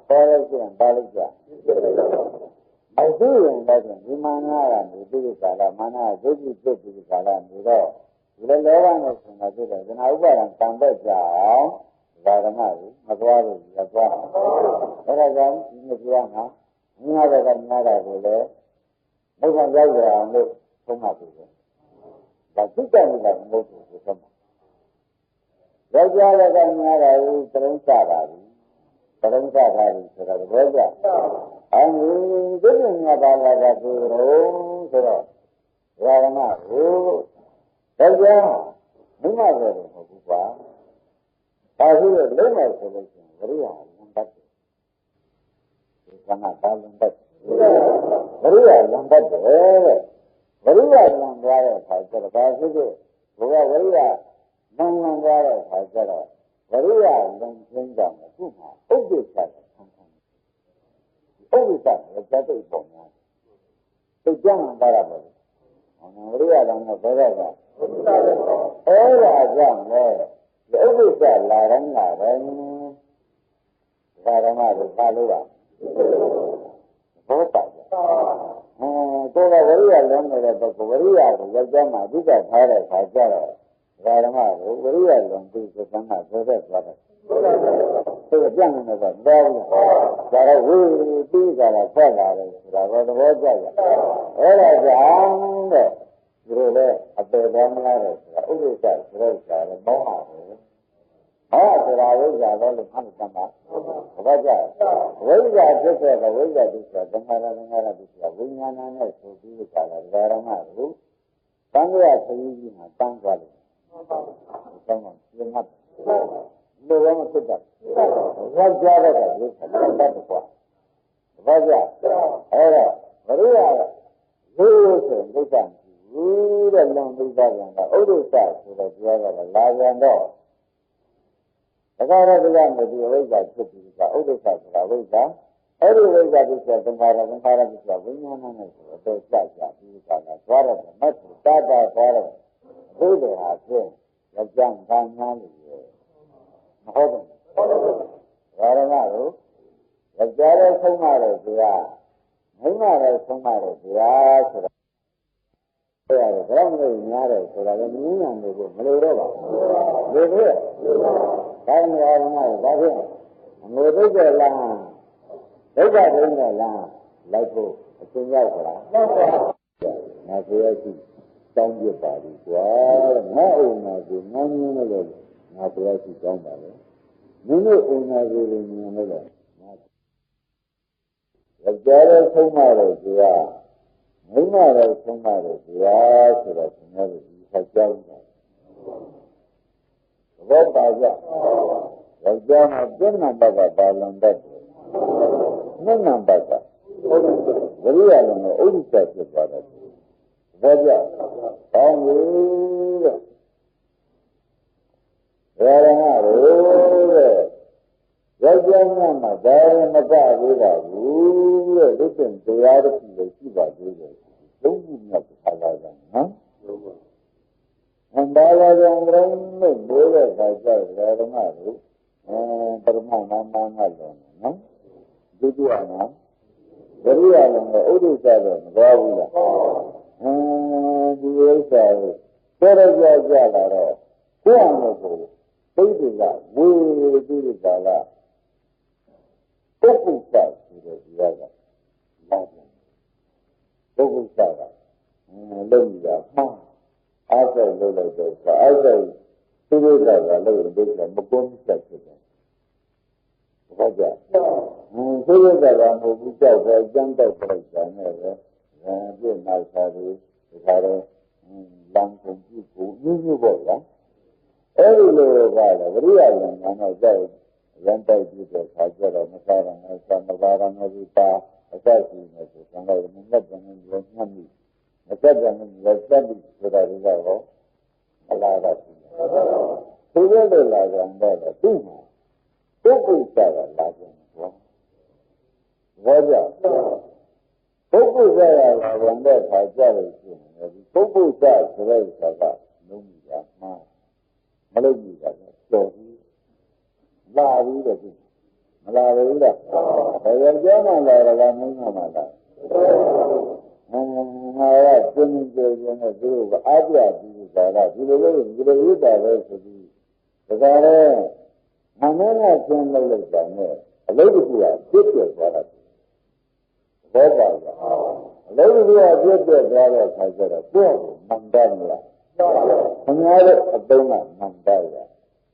ပေါ်လို့ရှိရင်ပါလို့ကြအသိရင်လည်းဒီမာနကနေဒီကာလမာနဒုက္ခဖြစ်ဒီကာလနေတော့ဒီလိုလောဘနဲ့ဆင်တာဖြစ်တယ်ဇနာဥပါဒံတန်သက်ကြအောင်ဓမ္မကြီးမသွားလို့ရသွားအဲဒါကြောင့်ဒီနေ့ပြောမှာငါးဘက်ကများတာကိုလည်းဘုရားရောက်ရအောင်လို့သုံးမှပြီဒါသိတဲ့လူကမဟုတ်ဘူးဆိုတော့ယောက်ျားလည်းကများတာကိုသရုံးချတာပြီသရုံးချတာပြီဆိုတော့ဘောကြအဲဒီဒီလိုများပါလာတာဆိုတော့ဓမ္မကိုယောက်ျားမိမဆိုတော့မဟုတ်ဘူးကွာဒါဆိုလို့လုံးမယ်ဆိုလို့ရှိရင်ဝရိယလမ်းပတ်တယ်ဒီကမှာဒါလမ်းပတ်ဝရိယလမ်းပတ်တယ်ဝရိယလမ်းသွားတဲ့အခါကျတော့ဒါဆိုလို့ ဘုရားဝိရိယနန်းနန်းသွားတဲ့ခါကျတော့ဝိရိယလုံချင်းကြောင့်အခုမှဥဒ္ဒေသကိုဆန်းဆန်းဥဒ္ဒေသကိုစတဲ့ပုံများသိကြမှန်တာပါပဲဝိရိယလုံနဲ့ဘယ်တော့ကအဲ့ဒါကြောင့်လေဥဒ္ဒေသလာတိုင်းလာတိုင်းဒါရမတို့ပါလို့ပါဘောပါကိုယ်ကဝိရိယလုံးနေတဲ့ပုဂ္ဂိုလ်ဝိရိယကိုယောက်ျားမှာအဓိကထားတဲ့ခါကျတော့ဓမ္မကိုဝိရိယလုံးပြီးသံဃာဆိုတဲ့သွားတယ်။ဒါကပြန်နေတော့တော့ဘူး။ဒါတော့ဝိပြီးကြတာဆက်လာတယ်ဆိုတာကိုသဘောကျကြ။အဲ့ဒါကြောင့်တဲ့ဒီလိုလေအပေတော်မလားတဲ့ဆိုတာဥဒိစ္စဆိုတဲ့စာလည်းမောဟပဲ။ဟောဆိုတာဝိဇ္ဇာတော့လို့မှတ်သမှာ။ဘာကြ။ဝိဇ္ဇာဖြစ်တဲ့ဝိဇ္ဇာဒုစရသံဃာဒုစရဝိညာဏနဲ့ဆိုပြီးကြတာဓမ္မကိုသံဃာခရီးကြီးမှာတန်းသွားတယ်။ဆောင်းမှာပြင်းမှတ်လိုရမဖြစ်တာ။ရောက်ကြတဲ့ကဒီဆက်တတ်ကွာ။ဘာကြ။အဲ့တော့ဝိရိယရိုးဆိုဒုက္ခဘူးတဲ့လုံပြီးသားပြန်တာဥဒ္ဒစ္စဆိုတဲ့ပြောတာလာပြန်တော့ဒါကြတော့တရားမပြီးဝိဇ္ဇာဖြစ်ပြီးကဥဒ္ဒစ္စဆိုတာဝိဇ္ဇာအဲ့ဒီဝိဇ္ဇာတစ်ချက်သံဃာရဖြစ်ဝိညာဏနဲ့ဆိုတော့စကြပြီးကလာသွားတယ်မတ်တာတာသွားတယ်ဘုရားဟာဖြင့်ယောက်ျားဘာများလို့မဟုတ်ဘူးဒါရမတို့ယောက်ျားရဲ့ဆုံးမတဲ့တရားမိန်းမရဲ့ဆုံးမတဲ့တရားဆိုတာရတယ်ဘာမှမလုပ်များတယ်ဆိုတာလည်းမြင်ရတယ်ကိုမလို့တော့ပါဘူးဒီလိုဒါမှမဟုတ်ဘာဖြစ်အငိုဒုက္ခလားဒုက္ခဒုက္ခလားလိုက်ဖို့အရှင်ရောက်ကြလားဟုတ်ပါဘူးငါဆိုရရှိတောင်းပြပါလိကွာငါ့အိမ်မှာကိုငန်းရင်းလို့ငါဆိုရရှိတောင်းပါလေမင်းတို့အိမ်မှာကိုမြင်လို့ငါကြားရဆုံးမတဲ့တရားမိမရဲ့ဆုံးမတဲ့တရားဆိုတော့ကျွန်တော်တို့ဒီဆက်ကြောင်းတာဘောပါကြယောက်ျားမှာပြင်းနာဘကပါလန်တတ်တယ်မျက်နှာဘကဝိရိယလုံးကိုဥဒ္ဒစ္စဖြစ်သွားတယ်ဘောကြကောင်းပြီတဲ့ရဟန်းတို့တဲ့ယောက်ျားများမှာဒါရမကသေးပါဘူးတဲ့ဒီတင်တရားတစ်ခုလည်းရှိပါသေးတယ်လုံးဝမြတ်ခါလာကြနော်အန္တရာယ်ကြောင့်ဘုရားနဲ့ဘိုးတဲ့ခါကျတော့ဓမ္မတို့ပရမနာမငါလုံးနော်ဒုတိယနာဝိရိယလုံးကိုဥဒိစ္စတော့မသွားဘူးလားဒီဥစ္စာကိုတော်ကြလာတော့ကိုယ့်အမှုကိုသိတယ်ကဝေပြီးဒီကလာပုဂ္ဂိုလ်စာဆိုတဲ့ဒီကလာတယ်ပုဂ္ဂိုလ်စာကလုံးရမှာအားစိတ်လုံးလိုက်တော့အားစိတ်သူတို့ကလည်းဒုက္ခမကုန်းဆက်ဖြစ်တယ်ဘာကြသူတို့ကမဟုတ်ဘူးကြောက်ပဲအကျမ်းတောက်လိုက်တာနဲ့ပဲပြည့်နာစားပြီးဒီခါတော့လမ်းကုန်ပြုကိုမျိုးပေါ့လားအဲ့ဒီလိုကလည်းဝိရိယဉာဏ်နဲ့ကြောက်ရန်တိုက်ပြီးတဲ့ခါကျတော့မစားရမယ်ဆံမပါရမယ်ဒီပါအသက်ရှိနေဆိုဆံလိုက်မနဲ့ပြန်နေလို့ညှပ်ပြီးမသက်ပြန်နေလို့သက်ပြီးဆိုတာဒီကတော့အလားတူသူတို့လာကြတော့သူ့မှာပုဂ္ဂိုလ်စာကလာကြတယ်ဘောကြပုဂ္ဂိုလ်စာကလာတဲ့ခါကျလို့ရှိရင်ဒီပုဂ္ဂိုလ်စာဆိုတဲ့စာကလုံးမိတာမှားမလုပ်မိတာကျော်ပြီးလာပြီးတော့မလာဘူးလားဘယ်ကြောမှလာရတာမင်းကမှလာငါကပြင်းပြင်းနဲ့သူတို့ကအားပြပြီးကြတာဒီလိုလိုဒီလိုရတာပဲဆိုပြီးဒါကြတဲ့မနက်ကကျင်းလို့လိုက်တာနဲ့အလုပ်တစ်ခုကပြည့်ပြည့်သွားတာဘောပါကအလုပ်တစ်ခုကပြည့်ပြည့်သွားတဲ့အခါကျတော့ကိုယ့်ကိုမှန်တယ်မလားခင်ဗျားတို့အတုံးကမှန်တယ်ရ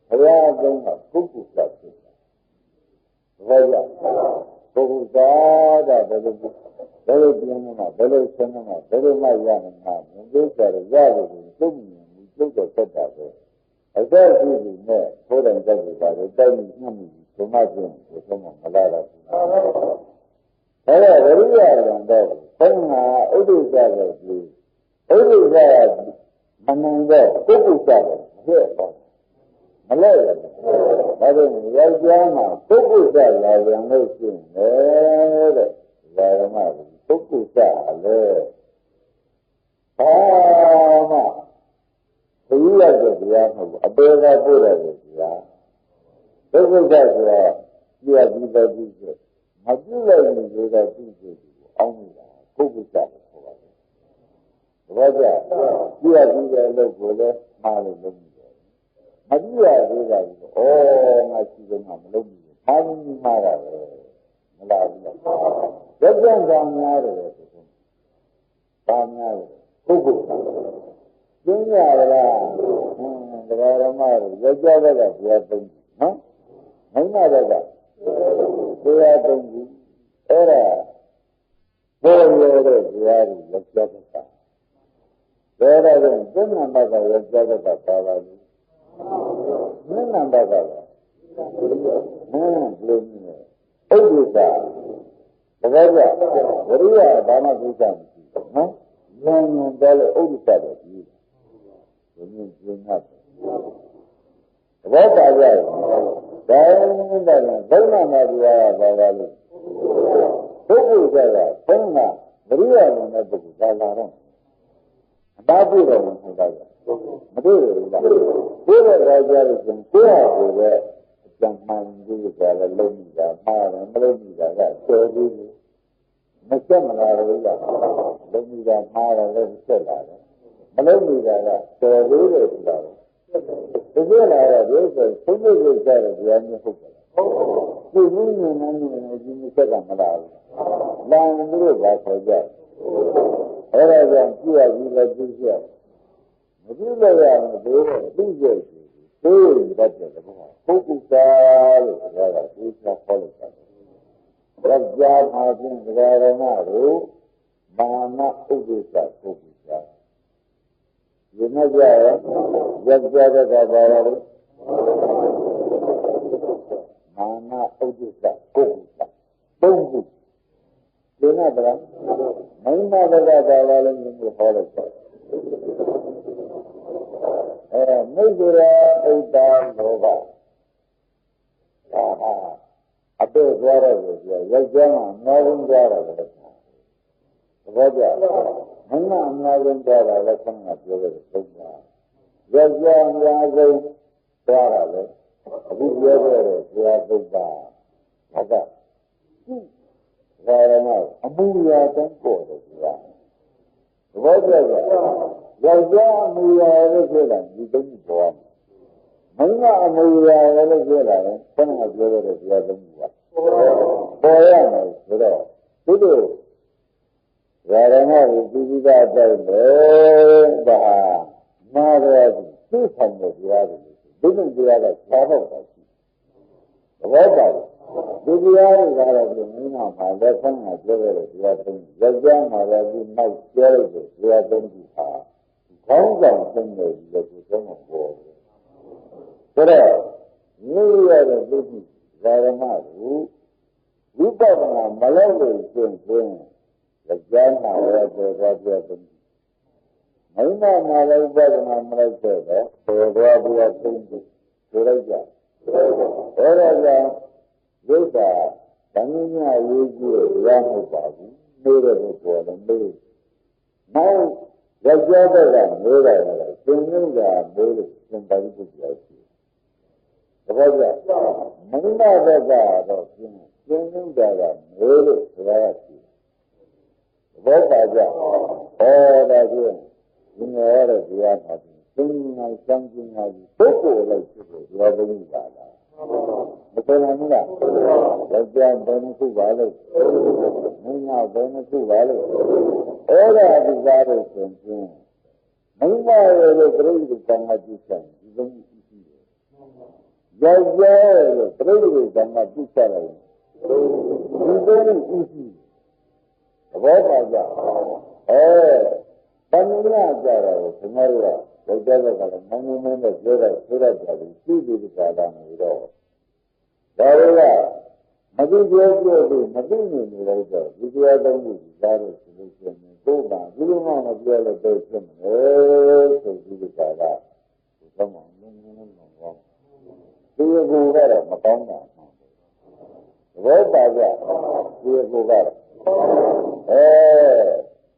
ဘုရားအတုံးကပုဂ္ဂိုလ်သက်ဖြစ်တယ်ဘောကြပုဂ္ဂိုလ်သားကဘယ်လိုပြင်းမှာဘယ်လိုဆင်းမှာဘယ်လိုမှရမှာမလို့ဆိုတော့ရလို့သူ့မြင်မှုသူ့တော့သက်တာပဲအသက်ရှိပြီနဲ့ဘုရားတက်ကြတာလေတိုက်ပြီးနှမှုဘုမချင်းကိုဆုံးမမလာတော့ဘူးအဲ့ဒါဝရိယရံတော့ဘုံမှာဥဒိစ္စရဲ့ဒီဥဒိစ္စ Mananga, Kukusa, here, Malaya, Yajama, Kukusa, Layanation, Yarama, Kukusa, there. Ah, you are the Yama, a better Buddha, Kukusa, you are the Jesus. Madula is the Jesus, only Kukusa. Raja, you are the local Malay. Maria, oh, my children, I'm Mara, the grandson, Kuku, Dunya, the Ramar, the Java, you are thinking, huh? No matter they are thinking, era, 4 years, you are the Java. There are the number of Java. No number of the Raja, Maria, Dama Dusan, no? Young Dollar Odisha, you do not. What are you? Dana Maria, Bavali. Tokuza, Pena, Maria, and the Bukala. Babu, Maria, Raja is in Pura, Jaman, Lomida, Mara, Lomida, so Machamara, Lomida, Mara, Malomida, so the Villa is a single result of the Annual. The Union and the Second Land and River for that. Other than you are if you lay on the door, do you do better? Focus on it's not qualified. What job has been there now? Mama, Udisa, Focus. You know, just the Mama, Udisa, Focus. Don't you know, my mother got in the holiday. Mizura Uda Nova. A bit of water, Yajama, Northern Jara. Raja, Hana, Northern Jara, Lakan of the Yajam Yazo, Jara, Vijay, Yazuba, Ada. Varana, Amuya, and Koda. Raja. Raja Muya Vela, you don't go on. Manga Muya Vela, some of the other Yadamua. Boyana, Sudo. Yarana, Divida, the Mother, 200 yards. Didn't the other travel. What Divyari Varaji, my lesson has never been Raja Maraji, my charity, we are going to have. Count things that you come on board. So, you are the business, Varamaru, you got a Malawi thing, the Jana, Raja, Naina Malawi, Malawi, so Rabia things, Raja. Raja, Veda, Tamina, Yuji, Ramu, made of it, and made. Now, Raja, Mera, Tinga, made somebody to bless you. Raja, Manina Raja, Tinga, made it, Rati. Raja, all that in the order of the Yamaha, singing and something like so like Raja. Mutanamula, Raja Benuku Valley, Nina Benuku Valley, all the desires and things. Nina is a great Tangatishan, even Raja is a great Tangatishan, very easy. What Raja? Tamina Jara, Samaria. The devil, monument of Jera, Surajari, see the Kadam with all. Darula, Mati Vidya don't do that solution. Go back, you don't want to be able to do something. So you do that. Come on, no. Do you go there? Matanga. Where does that? Do you go there?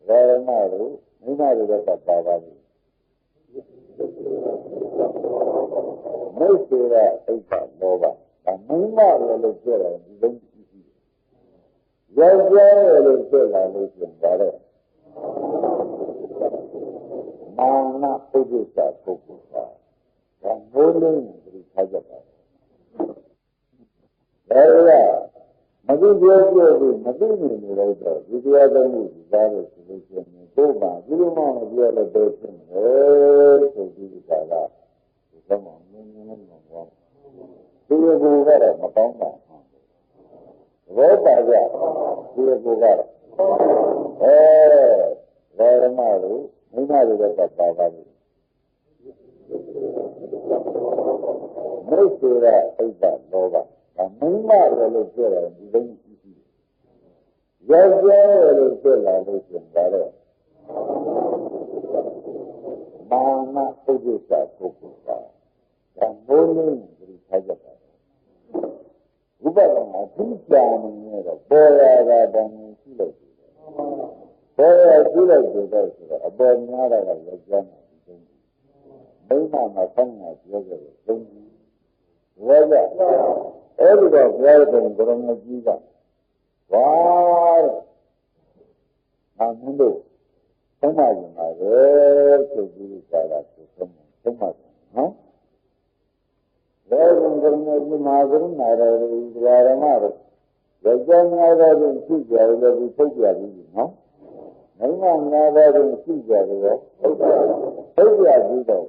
Very nice. You know that Baba. Most of that is over. And Mima will get it. Yes, will say that listen better. Mana Pujusa Pukusa. And holding the Kajaka. There Madini later, with the other news, that is solution. Goma, you don't want to be able to do something. So do that. Come on, no. Do you go there? Matanga. Where does that? Do you go there? Very nice. You know that Baba. Most of that is that Baba. And Mima will get it. Yes, will get it. Better. Mana Pujusa Pukusa. And holding the Kajaka. Ubadana, two down in the boy than Chile. Boy, Chile, a boy not a Jana. Mima Matanga, Joseph. Well, everybody welcome Brahma Jiva. Wow! Namundo. Imagine my rare to do that to someone. No? Welcome Brahma Jiva, Nara, the Jana in Sija, the Vitoja, no? Name never in Sija, Toja,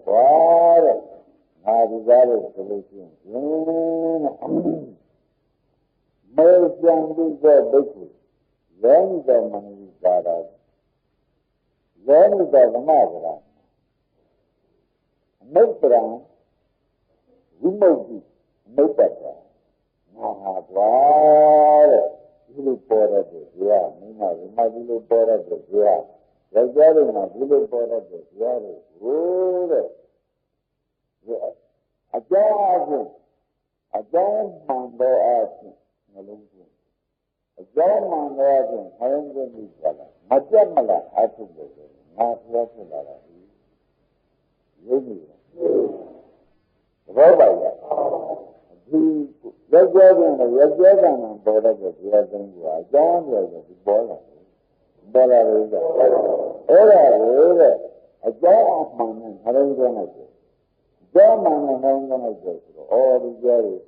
wow! That solution. Most young people bakery. Then the money is got out. Then the Madra. Make brown. Make better. You look for it. Yeah, you might look for it. Yeah. Like that, you look for it. Yeah. A giant Mando action. A giant Mando action. I am going to be Majamala Atubu. Not Yakulara. Robaya. The Yagan and Boda of the Yagan, John was a Bola. Bola. A giant man, I don't know. German and Hungary, all the Jerry,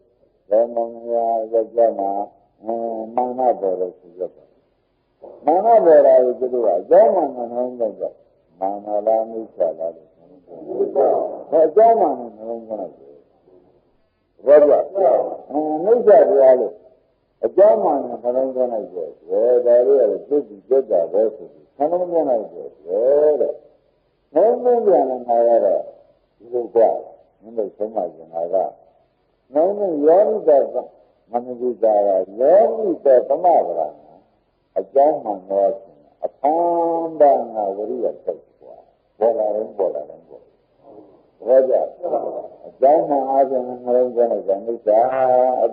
Germania, the German, Manabora together. Manabora is the German and Hungary, Manala Misha, German and Hungary. Misha reality. A German and Hungary, where there is a good diversity. Hungary, where Hungary and Hungary. You go in the summer, no, young that Manigara, young that Tamara, a German watching, a pound down a real take. Bola. Roger, a German Asian and Rangan, a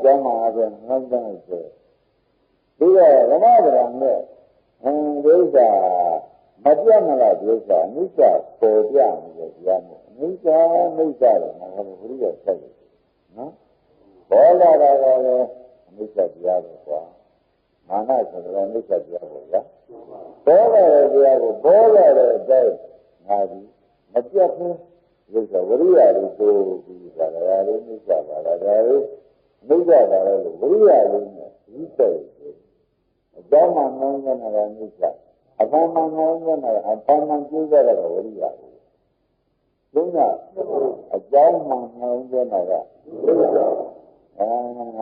German Asian and Rangan. They are the mother on there, and there's a Madhyamala, there's a Nika, for Yamu. Nika, I have a real service. No? All that Nika Diabo, Mana, Nika Diabo, Bola, day, Nadi, Madhyapu, there's a real to be Valari, Nika, a German Nangan and Nika, a German Nangan, a German Giga, a German Nangan, a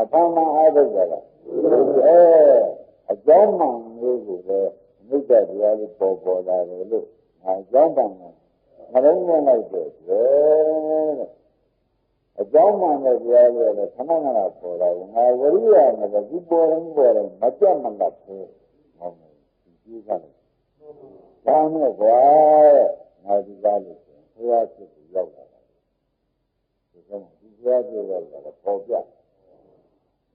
German Adagara, a German Nika, the other Popo, a German, I don't know like this. a down of the area of the Kanana for I worry on the good boring boring, Machaman that way. Down of why I decided to have to yoga. You have to yoga, the Poja.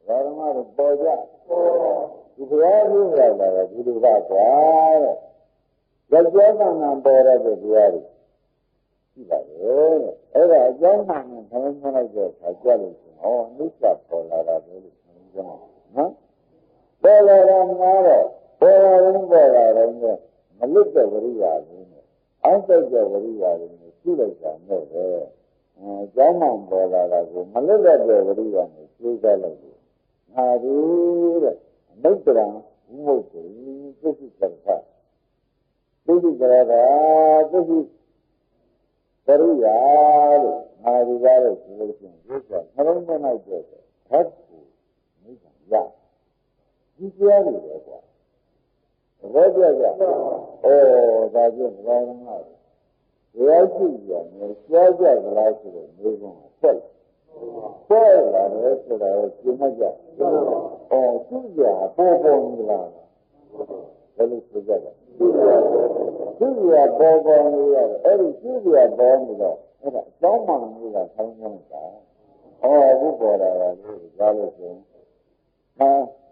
Rama Poja. If you have to yoga, you do that. The German number of the diary. Era a German and having manager as well as oh, Nisha Polara, no? Polara and Nara, Polara and Polara, Malika Varia, Answer the Varia, students are never. German Polara, Malika Varia, Susan. Hadi, Mitra, Moti, this is the fact. This is the this is very real. Hadi, solution. This is not when I get it. Helpful. Yeah. This is the oh, that is very nice. The idea is that the life of the movement itself. So, that is what I was doing. Oh, Susia, Bobo, let us together. Susia, Bobo, every Susia, Bobo, someone who has someone down. Oh, who bought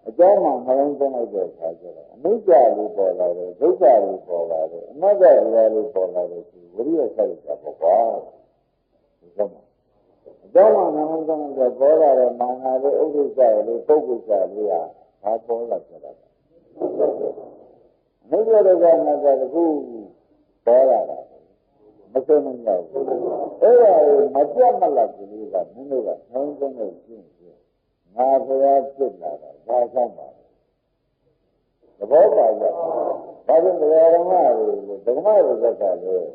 a German, I don't know this. Nijali Bola, Vijali Bola, another Rally Bola, what do you say about German, I don't know the Bola, Mana, the Udisa, the Tokusa, I call that. Maybe another who Bola, Mason love. Oh, Majamala, Minula, no one knows. Now, we have to the Boba, but in the Aramari, the Mari Zakale,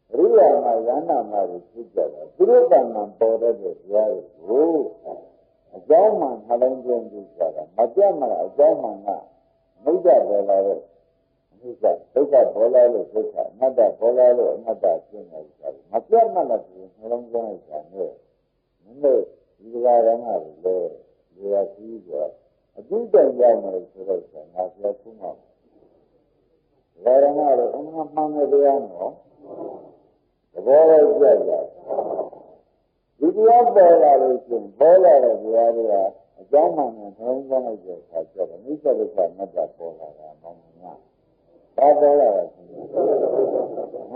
Ria Mayana Mari together, Guruban border with Yari, a German Halangan Dizara, Majama, a German, Muda Bolare, Muda Bolare, Mada Bolare, Mada Sinai, Majama, Halangan Dizara, Muda they are eager. A good young restoration, as you have to know. Varanara, Unamanaviano, the Bola is Jaja. If you have Bola of the area, a German and home manager has said, and each of us are not that Bola, that Bola.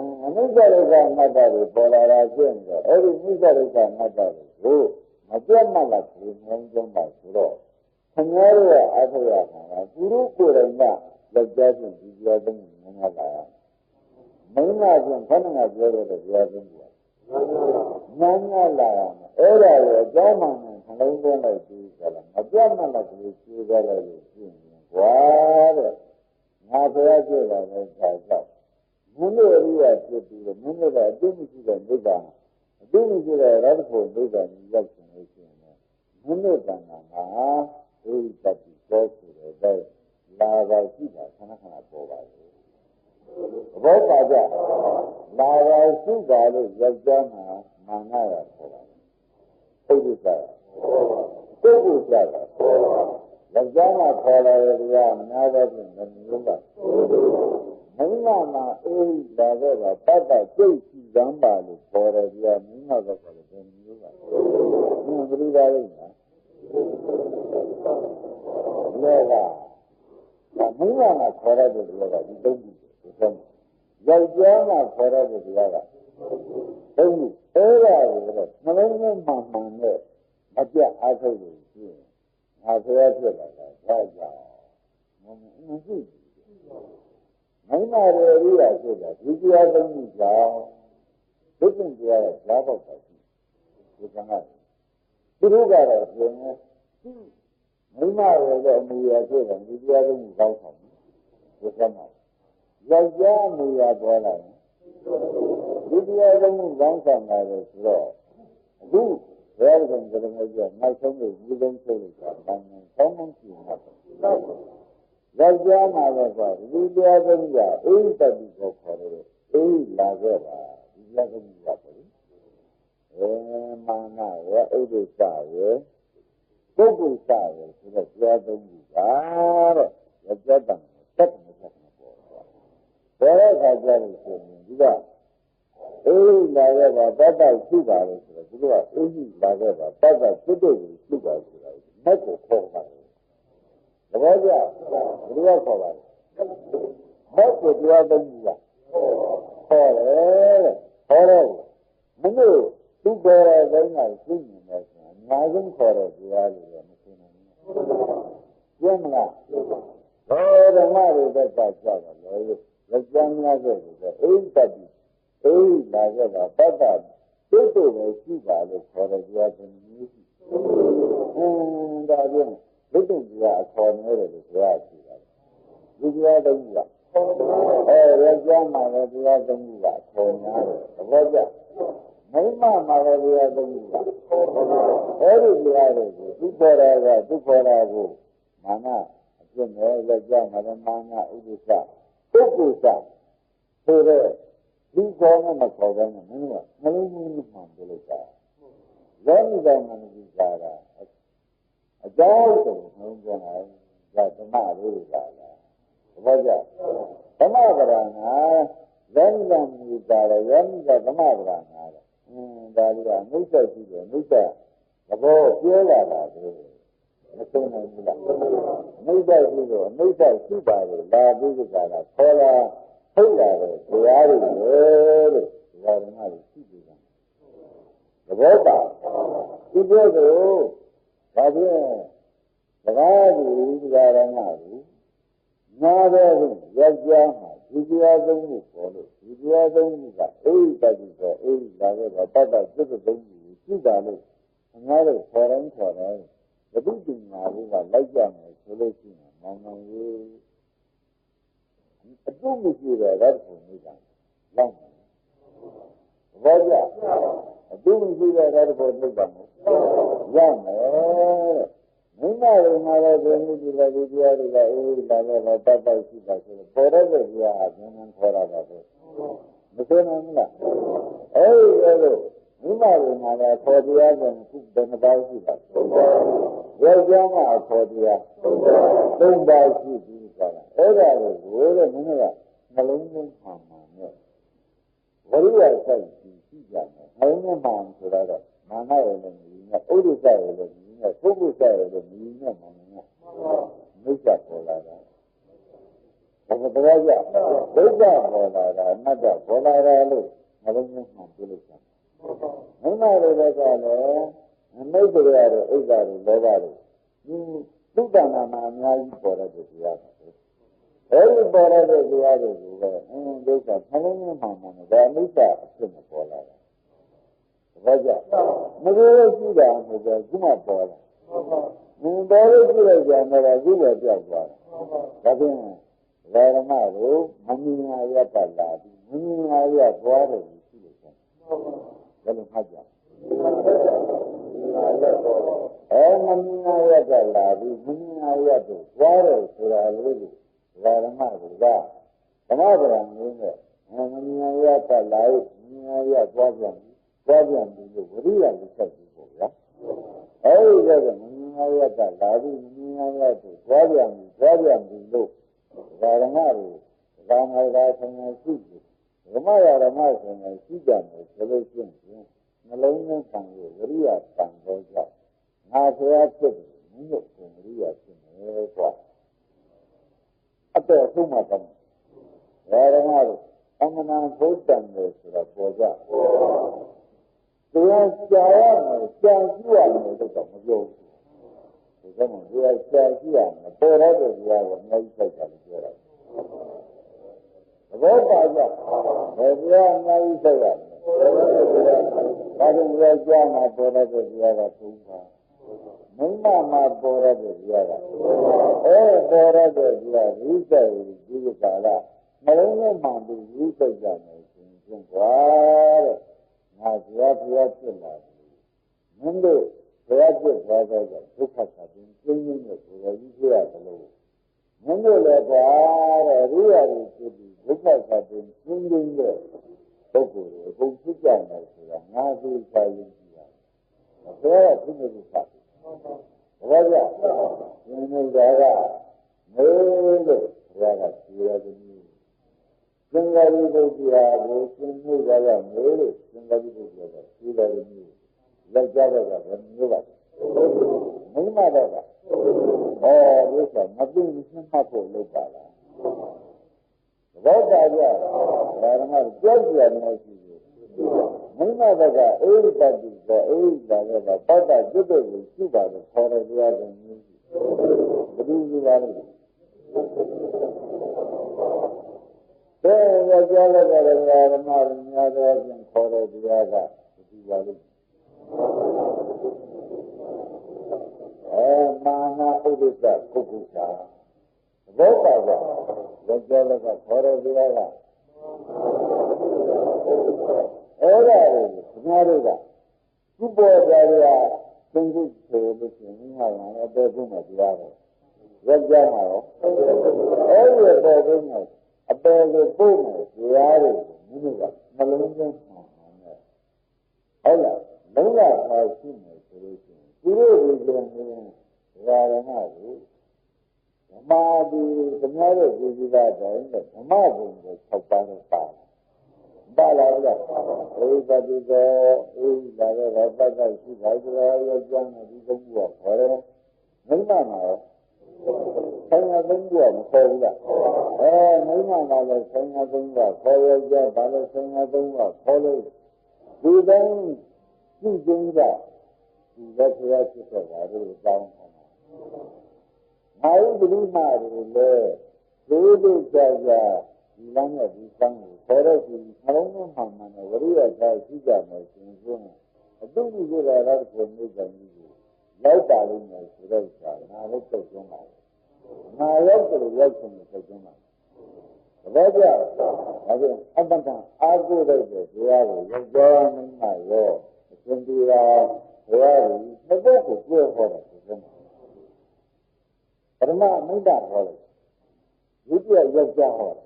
And each of us are not that Bola, every each of us are not that. I tell my life is one of my throat. Tomorrow, I tell Guru Purana, the judgment is the other in my life. Many of coming up later the other one. None of Era, German, and Hungarian like this, a German like this, you got a what? Not a regular like that. Many areas should be the minute I didn't see the Buddha. I didn't see the radical Buddha in the Munotana, who that is close to the day, Lava Sita, Kanaka Bola. Boba, Lava Sita is Yajana, Manaya Bola. Togusa, Yajana Bola, Nava, and Yuba. Nana, Lava, Papa, Joki, Zamba, for a Yamina, and Yuba. Yoga. Muna forever yoga. You don't do it. Yajana forever yoga. Only era. Nalanga Mamma. Matia Aka. After Raja. Mama area said that. If you have any job, listen to our job of you cannot. Turugara, Mima was a Muya, and we are in Southam. With some Yaja Muya Bola. If you are in Southam, I was law. Who, rather than the Major, my son is wooden soldier, and someone see nothing. Yaja Nava, we are in the eight of the Gokore, eight Lazera, 11 Yapari. မာနရဲ့ဥဒ္ဒစ္စရဲ့ပုဂ္ဂိုလ်စရဲ့ဆိုတဲ့တရားသုံးခုကတော့ရကြတံသက်မသက်မပေါ်သွားတယ်။ဒါအခါကျလို့ဆိုရင်ဒီကအေးလာခဲ့တာတတ်တတ်ရှိပါလေဆိုတော့ဒီကအေးကြီးလာခဲ့တာတတ်တတ်ဖြစ်တဲ့ကိုရှိပါဆိုတာမက်ကိုခေါ်ပါတယ်။သဘောကျဘယ်လိုခေါ်ပါလဲ။မက်ကိုတရားသုံးခုကခေါ်တယ်ခေါ်တယ်မလို့သူခေါ်တဲ့တိုင်းကသိနေတယ်ဆိုတာအများဆုံးခေါ်တဲ့တရားတွေလည်းမသိနိုင်ဘူး။ကျင်းမလား။ဘောဓမ္မတွေသက်သာကြတာလေ။လက်ကျမ်းများခဲ့တယ်အိဋ္ဌတိအိဋ္ဌာကတာတတ်တာတုတ်တုတ်ပဲရှိပါလို့ခေါ်တဲ့တရားတွေမျိုးရှိ။ဒါပြန်လွတ်တဲ့တရားအခေါ်နေတဲ့လို့တရားရှိတာ။ဒီတရားသုံးခုကရကြမ်းမှာလည်းတရားသုံးခုကခေါ်များတယ်သဘောကျမိမမှာလည်းတရားသုံးခုကအဲဒီတရားတွေကိုသူခေါ်တာကသူခေါ်တာကိုမာနအဖြစ်နဲ့ရကြမ်းမှာလည်းမာနဥဒ္ဒစ္စပုဂ္ဂိုလ်စဆိုတဲ့ဒီကောင်းမခေါ်တဲ့မင်းကမလုံးမင်းမှန်ပြလို့တာလောကီတိုင်းမှာဒီစားတာအကြောင်းကိုနှုံးပြန်လာဓမ္မလေးကလာဘာကြဓမ္မပဒနာလောကီတိုင်းမှာဒါရယောနိကဓမ္မပဒနာဒါလေးကအမိတ်ဆက်ရှိတယ်အမိတ်ဆက်သဘောပြောလာတာလေမသိနိုင်ဘူးလားအမိတ်ဆက်ရှိတော့အမိတ်ဆက်ရှိပါလေလာပြီးကြတာခေါ်လာထုတ်လာတဲ့တရားတွေလို့ဓမ္မတွေရှိပြီလားသဘောပါဒီပြောကိုဒါဖြင့်တရားတွေတရားဓမ္မတွေနားတဲ့ယောက်ျားမှာဒီတရားသုံးခုပေါ်လို့ဒီတရားသုံးခုကအိဋ္ဌတိဆိုအိဋ္ဌာကတော့တတ်တတ်စိတ်သုံးခုရှိတာလို့အများတို့ခေါ်တိုင်းဘုဒ္ဓပညာလေးကလိုက်ကြမယ်ဆိုလို့ရှိရင်မောင်မောင်ကြီးအတုမရှိတဲ့ဓာတ်ပုံကြီးကလောက်တယ်။ဘာကြအတုမရှိတဲ့ဓာတ်ပုံကြီးကရောက်မယ်။မိမတွေမှာလည်းဒီနေ့ဒီလိုဒီတရားတွေကအေးလာတော့တတ်တတ်ရှိတာဆိုတော့ပေါ်တဲ့တရားအမှန်မှန်ခေါ်ရတာပဲ။မသိနိုင်ဘူးလား။အဲဒီလိုမိမတွေမှာလည်းခေါ်တရားဆိုခုဘယ်နှပါးရှိတာ။ယောက်ျားမှာခေါ်တရား၃ပါးရှိပြီဆိုတာအဲ့ဒါကိုတဲ့မင်းကနှလုံးသွင်းမှန်မှန်နဲ့ဝရိယစိုက်ရှိကြမယ်နှလုံးသွင်းမှန်ဆိုတော့မာနရဲ့လည်းမြည်နဲ့ဥဒ္ဒစ္စရဲ့လည်းမြည်နဲ့ပုဂ္ဂိုလ်ရဲ့လည်းမြည်နဲ့မှန်နဲ့မိစ္ဆာပေါ်လာတာဒါကတရားကြဒုက္ခပေါ်လာတာအနတ္တပေါ်လာတာလို့နှလုံးသွင်းမှန်ပြလို့ဆိုတာမိမတွေလည်းကလည်းမိစ္ဆာရတဲ့ဥစ္စာတွေလောဘတွေသုတ္တနာမှာအများကြီးပေါ်တဲ့တရားပါအဲဒီပေါ်တဲ့တရားတွေကိုပဲဒုက္ခနှလုံးသွင်းမှန်မှန်နဲ့ဒါအနိစ္စအဖြစ်နဲ့ပေါ်လာတာဘာကြောင့်မကိုယ်ရှိတာဆိုတော့ခုမှပေါ်လာပေါ်လို့ရှိလိုက်ကြတယ်ခုပဲပြောက်သွားတာဒါဖြင့်ဓမ္မကိုမမြင်ရရပတ်လာပြီးမမြင်ရရသွားတယ်ရှိလို့ဆိုဘယ်လိုမှတ်ကြမမြင်ရရကလာပြီးမမြင်ရရတော့သွားတယ်ဆိုတာလေးကိုဓမ္မကဓမ္မပဒံမျိုးနဲ့မမြင်ရကလာပြီးမြင်ရသွားပြန်ပြီးလို့ဝိရိယကိုဆက်ပြီးပေါ့ဗျာအဲဒီကမမြင်ရကလာပြီးမြင်ရတော့သွားပြန်ပြီးလို့ဓမ္မတွေသာမဂါဆံရှိတယ်ဓမ္မရဓမ္မဆံရှိကြတယ်ဆိုလို့ရှိရင်နှလုံးသွင်းခံရဝိရိယတန်တော့ကြောင့်ငါဆရာဖြစ်တယ်မြင့်လို့ဝိရိယဖြစ်နေကွာအတော့ဆုံးမှတော့ဓမ္မတို့အမှန်တန်ဘုဒ္ဓံလို့ဆိုတာပေါ်ကြတရားကြာရမယ်ကြာကြည့်ရမယ်လို့တော့မပြောဘူးဒါကြောင့်တရားကြာကြည့်ရမယ်ပေါ်ရတဲ့တရားကိုအများကြီးစိုက်တာလို့ပြောတာသဘောပါကြဘယ်တရားအများကြီးစိုက်ရမလဲဒါကြောင့်တရားကြာမှာပေါ်ရတဲ့တရားကသုံးပါမိမမှာပေါ်ရတဲ့တရားကပေါ်ရတဲ့တရားဝိသယဒီကလာမလုံးနဲ့မှန်ပြီးဝိသိကြမယ်ဆိုရင်ကွာတဲ့ငါဘုရားဖြစ်လာပြီမင်းတို့ဘုရားဖြစ်သွားတော့ဒုက္ခသာတင်ကျင်းနေတဲ့ဘုရားကြီးဖြစ်ရတယ်လို့မင်းတို့လည်းကွာတဲ့ရိယာတွေဖြစ်ပြီးဒုက္ခသာတင်ကျင်းနေတဲ့ ပုဂ္ဂိုလ်တွေအကုန်ဖြစ်ကြတယ်ဆိုတာငါသိချာယုံကြည်ရတယ်။ဘယ်ကဖြစ်နေလို့ဆက်ဘာကြဒီနေ့ကမေးလို့ဘုရားကကြည်ရတယ်သင်္ဃာရိပုတ္တရာကိုသင်မှုကရမေးလို့သင်္ဃာရိပုတ္တရာကကြည်တယ်မျိုးလက်ကြတော့ကဘယ်မျိုးပါမိမတော့ကဒီဆိုမသိဘူးမှတ်ဖို့လုပ်ပါလားဘောတာကြဒါကမှကြောက်ကြနေရှိတယ်မိမတော့ကအေးတတ်ပြီးတော့အေးလာတော့ပတ်တာကျွတ်တော့ကိုရှိပါတယ်ခေါ်တယ်တရားကမျိုးဘယ်လိုလုပ်ရလဲတဲ့ရကြလည်းကြတယ်ဓမ္မများသောဖြင့်ခေါ်တဲ့တရားကဒီပါလိမ့်မာနဥဒ္ဒစ္စပုဂ္ဂုတာဘောပါကရကြလည်းကခေါ်တဲ့တရားကအဲ့ဒါကိုခင်ဗျားတို့ကသူ့ပေါ်ကြရသင်္ကုဆိုလို့ရှိရင်ငါလည်းအတော်ဆုံးမှတရားပဲရကြမှာရောအဲ့ဒီပေါ်ဆုံးမှအပယ်ကိုပို့မယ်တရားတွေမိမိကမလုံးစုံမှန်တယ်ဟုတ်လားလုံးဝပါရှိမယ်ဆိုလို့ရှိရင်သူတို့ဒီကံကိုဓမ္မကိုဓမ္မဒီဓမ္မရဲ့ဒီဒီကတိုင်းဓမ္မဘုံကို၆ပါးနဲ့ပါလာလားအေးတတိကောအေးလာတော့ပတ်သက်ရှိပါကြရောရကြမ်းဒီကုန်းကခေါ်တယ်မိမမှာရောဆိုင်ရသုံးခုကမခေါ်ဘူးလားမိမမှာလည်းဆိုင်ရသုံးခုကခေါ်ရကြဘာလို့ဆိုင်ရသုံးခုကခေါ်လို့ဒီတိုင်းကြည့်ချင်းကဒီလက်ဆရာဖြစ်တဲ့ဓာတ်ကိုတောင်းတာမာယုပတိမာတွေလည်းဒီလိုကြာကြာဒီလမ်းနဲ့ဒီစမ်းကိုခေါ်ရစီနှလုံးသွင်းမှန်တယ်ဝရိယသာရှိကြမယ်ရှင်ဆိုရင်အတုပိစေတာလည်းကိုနေကြပြီရောက်ပါလိမ့်မယ်ဆိုတော့ငါလည်းသိကျွန်းပါလေငါရောက်တယ်ရောက်ချင်တယ်သိကျွန်းပါဘာကြောင့်ဒါကြောင့်အပ္ပတံအာဟုတဲ့တရားကိုရောက်သွားမှမရောအရှင်ဒီရာဘုရားကြီးတစ်ပုဒ်ကိုပြောဟောတယ်သိကျွန်းပါပရမမိတ်တာဟောတယ်ဒုတိယရောက်ကြဟောတယ်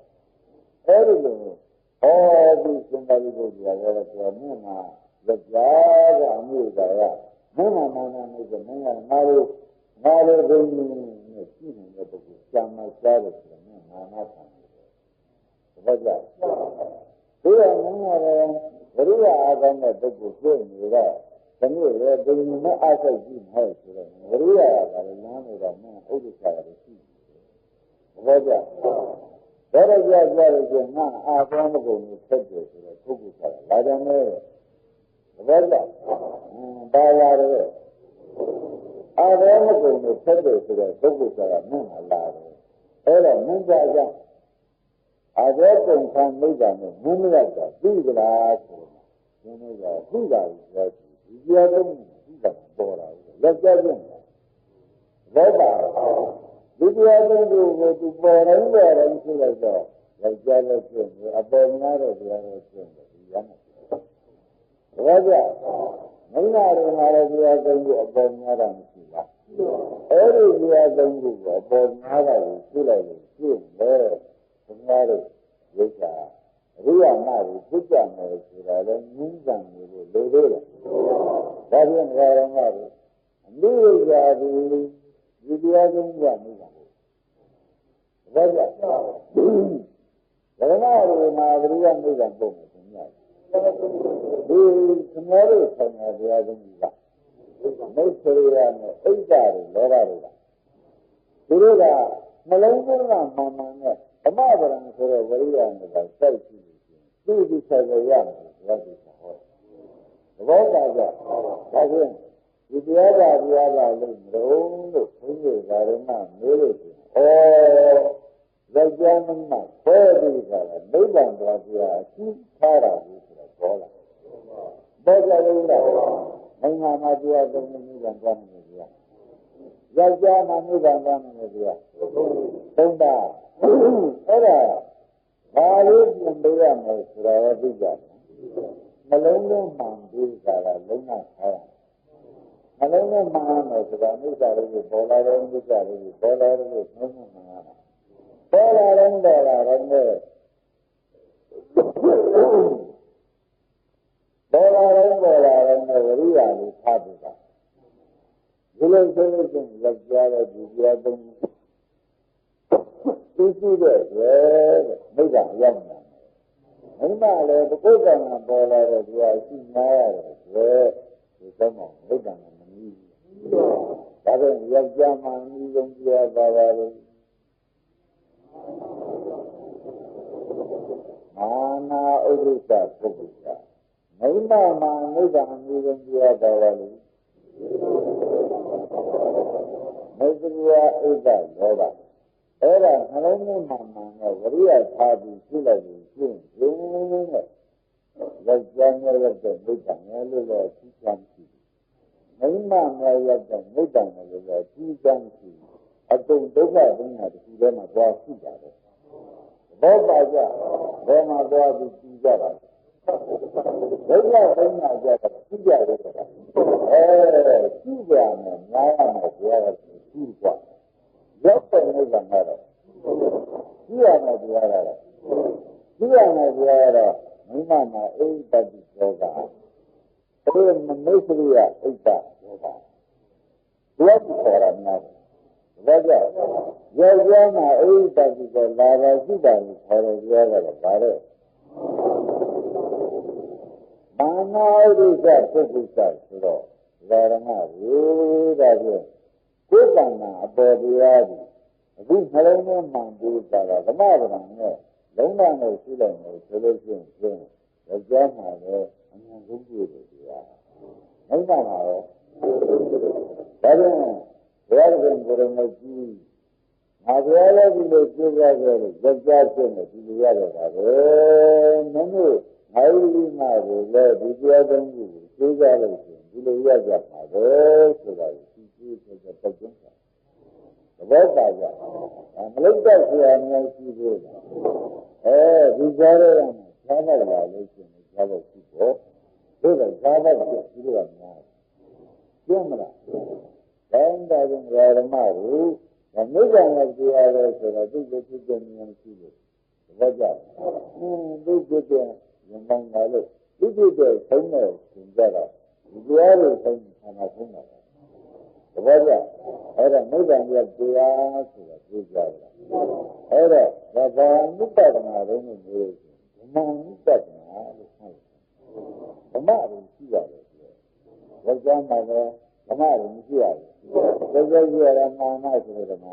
အဲ့ဒီလိုဟောဒီစင်္သာရိပုတ္တရာရဲ့ပြောမြင်မှာရောက်ကြကအမှုကရမင်းမာနနဲ့ဆိုမင်းကငါတို့ဘုန်းကြီးနဲ့ရှိနေတဲ့ပုဂ္ဂိုလ်ရှာမရှားတယ်ဆိုရင်မာနဆံတယ်ဘာကြောင့်ဒီကမင်းကတော့ဝိရိယအာသနဲ့ပုဂ္ဂိုလ်ပြည့်နေတော့ဒီနေ့လေဘုံနဲ့အားစိတ်ကြီးမှာဆိုတော့ဝိရိယကလည်းလမ်းနေတာမင်းဥဒ္ဒစ္စရတယ်ရှိတယ်ဘာကြောင့်ဒါရကြကြလို့ဆိုငါအာသမကုံကိုဆက်တယ်ဆိုတော့ပုဂ္ဂိုလ်ကလာတယ်နဲ့ဘာကြောင့်ဘာရတယ်အာရမကုံကိုဆက်တယ်ဆိုတော့ပုဂ္ဂိုလ်ကမင်းလာတယ်အဲ့တော့မင်းကြကြအာရကုံခံမိတာနဲ့မင်းမရတာသိကြလားဆိုတော့မင်းတို့ကသိတာကြီးဆိုဒီတရားသုံးသိတာပေါ်လာတယ်လက်ကြခြင်းဘောပါဒီတရားသုံးကိုသူပေါ်တိုင်းဆိုလိုက်တော့လက်ကြလို့ဖြစ်နေအပေါ်များတဲ့တရားကိုဖြစ်နေဒီရမယ်ဘာကြောင့်မိန်းမတွေမှာလည်းတရားသုံးခုအပေါ်များတာမရှိလားအဲ့ဒီတရားသုံးခုကအပေါ်များတာကိုသိလိုက်လို့သိတယ်ဘုရားတို့ဝိဇ္ဇာအရိယာမတွေသိကြမယ်ဆိုတာလည်းငင်းကြံနေလို့လိုသေးတယ်ဒါပြန်ဃာရမတွေအမိဝိဇ္ဇာဒီတရားသုံးခုကနေတာဘာကြောင့်ဓမ္မတွေမှာအရိယာမိစ္ဆာပုံတယ်ခင်ဗျာဒီသမောရိဆိုင်ရာတရားသုံးခုကမိစ္ဆရိယနဲ့အိဋ္ဌာတွေလောဘတွေကသူတို့ကနှလုံးသွင်းတာမှန်မှန်နဲ့ဓမ္မပရံဆိုတဲ့ဝိရိယနဲ့စိုက်ကြည့်လို့သူ့ဒီဆက်ရရမယ်ဘုရားကြီးဟောသဘောပါကြဒါဖြင့်ဒီတရားပါလို့မလို့ဘုန်းကြီးကဓမ္မမေးလို့ရှိရင်ယောက်ျားမင်းမဆွဲပြီးကြတာနိဗ္ဗာန်သွားပြအရှိထားတာကိုဆိုတော့ပေါ်လာပေါ်ကြလို့လားနိုင်ငံမှာတရားသုံးမှုကသွားနေကြယောက်ျားမှာနိဗ္ဗာန်သွားနေကြသုံးပါအဲ့ဒါဘာလို့ပြင်ပေးရမလဲဆိုတာကိုသိကြတယ်နှလုံးသွင်းမှန်ပြီးကြတာလုံးဝထားရနှလုံးသွင်းမှန်မယ်ဆိုတာမိစ္ဆာလေးကိုပေါ်လာတယ်မိစ္ဆာလေးကိုပေါ်လာတယ်လို့နှလုံးသွင်းမှန်ရတာပေါ်လာတယ်နဲ့ ပေါ်လာတော့နဲ့ဝရိယလေးထားပြီပါဒီလိုဆိုလို့ရှိရင်လက်ကြားတဲ့ဒီတရားသုံးသိရှိတဲ့နိဗ္ဗာန်ရောက်မှာမိမလည်းပုဂ္ဂိုလ်ကပေါ်လာတဲ့တရားရှိနာရတယ်ဒီတော့မှနိဗ္ဗာန်မမြည်ဘူးဒါကြောင့်ယောက်ျားမှအနည်းဆုံးတရားပါပါလို့မာနာဥဒိစ္စပုဂ္ဂိုလ်မိမမှာနိဗ္ဗာန်အနည်းဆုံးတရားပါပါလို့မေတ္တာဣဒ္ဓယောဂအဲ့ဒါနှလုံးသွင်းမှနဲ့ဝရိယထားပြီးရှိလိုက်ရင်ရှင်းရင်းနဲ့ယောက်ျားများရောက်တဲ့နိဗ္ဗာန်လို့လည်းသိချမ်းရှိမိန်းမများရောက်တဲ့နိဗ္ဗာန်လို့လည်းသိချမ်းရှိအတုံဒုက္ခဒုက္ခတစ်ခုတည်းမှာသွားရှိကြတယ်ဘောပါကြဘယ်မှာသွားပြီးသိကြတာဒုက္ခဒုက္ခကြတာသိကြတယ်ဆိုတာသိကြမယ်ညားရမယ်ပြောရသိกว่าရောက်တဲ့နိဗ္ဗာန်ကတော့ကြည့်ရမယ်တရားကတော့ကြည့်ရမယ်တရားကတော့မိမမှာအိဋ္ဌတိယောဂအဲ့ဒီမနုဿရိယအိဋ္ဌယောဂဘယ်လိုခေါ်ရမလဲဒါကြောင့်ယောဂျားမှာအိဋ္ဌတိကိုလာပါရှိတာကိုခေါ်ရတရားကတော့ဒါတော့မာနာဥဒိစ္စပုဂ္ဂိုလ်ဆိုတော့လာရမဘူးဒါကြောင့်ကိုယ်ကံမှာအပေါ်တရားကြီးအခုနှလုံးသွင်းမှန်ပြီးတာကဓမ္မပဒံနဲ့လုံးဝနဲ့ရှိလိုက်လို့ဆိုလို့ရှိရင်ယောက်ျားမှာလည်းအမှန်ဆုံးပြည့်တယ်တရားမိန်းမမှာရောဒါကြောင့်ဘုရားရှင်ကိုယ်တော်မြတ်ကြီးငါဘုရားလည်းဒီလိုကြိုးစားကြလို့ယောက်ျားဖြစ်နေဒီလိုရတော့တာပဲမင်းတို့ငါတို့ဒီမှာကိုလည်းဒီတရားသုံးခုကိုကြိုးစားလို့ရှိရင်ဒီလိုရကြပါပဲဆိုတာကိုဒီဆိုတဲ့ပတ်ကျင်းတာဘောပါကြမလိုက်တဲ့ဆရာများရှိသေးတယ်ဒီကြားရတာရှားပါလာလို့ရှိရင်ရှားဖို့ရှိဖို့ဒါကရှားဖို့ရှိလို့ရမှာကျင်းမလားတိုင်းတိုင်းဓမ္မကိုနိဗ္ဗာန်ကိုကြားရဲဆိုတော့သူ့ကိုဖြစ်တဲ့ဉာဏ်ရှိလို့ဘောကြသူ့ဖြစ်တဲ့ဉာဏ်မှန်ပါလို့သူ့ဖြစ်တဲ့ဆုံးတဲ့သင်ကြတာဒီတရားကိုဆုံးခန္ဓာဆုံးတာဘောကြအဲ့ဒါနိဗ္ဗာန်ရဲ့တရားဆိုတာသိကြတယ်အဲ့ဒါဘာဝိပဿနာတုံးလို့ပြောလို့ဓမ္မဝိပဿနာလို့ခေါ်တယ်ဓမ္မကိုရှိရတယ်ဆိုတော့ယောက်ျားမှာလည်းဓမ္မကိုမရှိရဘူးယောက်ျားရှိရတာမာနဆိုတဲ့ဓမ္မ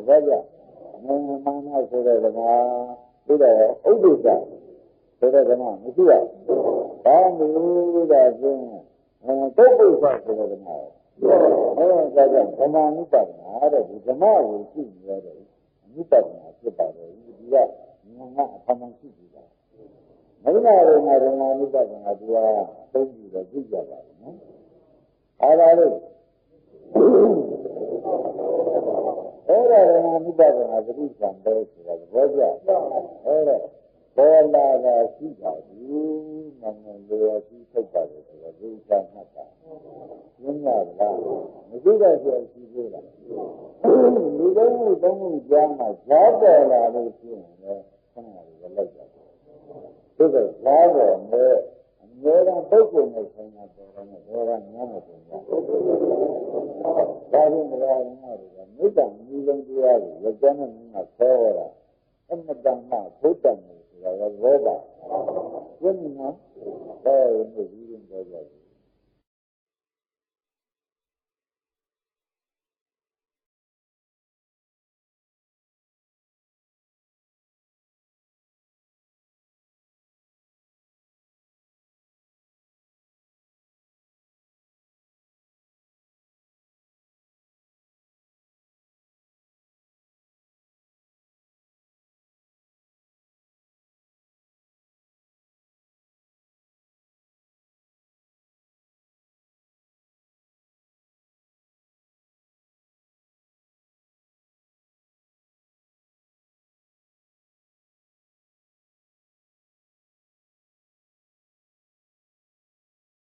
ဘောကြမာနဆိုတဲ့ဓမ္မပြီးတော့ဥဒိစ္စဆိုတဲ့ဓမ္မမရှိရဘူးဘာလို့လဲဆိုရင်ပုဂ္ဂိုလ်ဆိုတဲ့ဓမ္မဒါကြောင့်ဓမ္မနုပဒနာတဲ့ဒီဓမ္မကိုရှိနေရတဲ့နုပဒနာဖြစ်ပါတယ်ဒီကငါအထမှန်ရှိပြီလားမင်းနာရောဓမ္မနုပဒနာတရားသုံးပြီးတော့ကြည့်ကြပါဦးနော်အားလာလို့အဲ့ဒါဓမ္မနုပဒနာသတိကံပဲဆိုတာဘောကြအဲ့ဒါဘောလာတာရှိပါဘူးနာမည်လေးရှိထုတ်ပါတယ်ဆိုတော့ဒီကံမှတ်တာရှင်းရလားမသိတော့ရှိသေးလားလူတော်မှုသုံးမှုကြားမှာကြားပေါ်လာလို့ရှိရင်လည်းခဏလေးလိုက်ကြတယ်ဒီကကြားပေါ်နဲ့အများအားပုဂ္ဂိုလ်နဲ့ဆိုင်တာပေါ်တယ်ဘောကများနေတယ်ဒါရင်မလားငါတို့ကမိတ္တမူလုံးတရားကိုယောက်ျားနဲ့မင်းကခေါ်ရတာအမတန်မှဘုဒ္ဓံဆိုတာကဘောပါရှင်းနော်ဘယ်လိုဒီရင်ပြောကြလဲ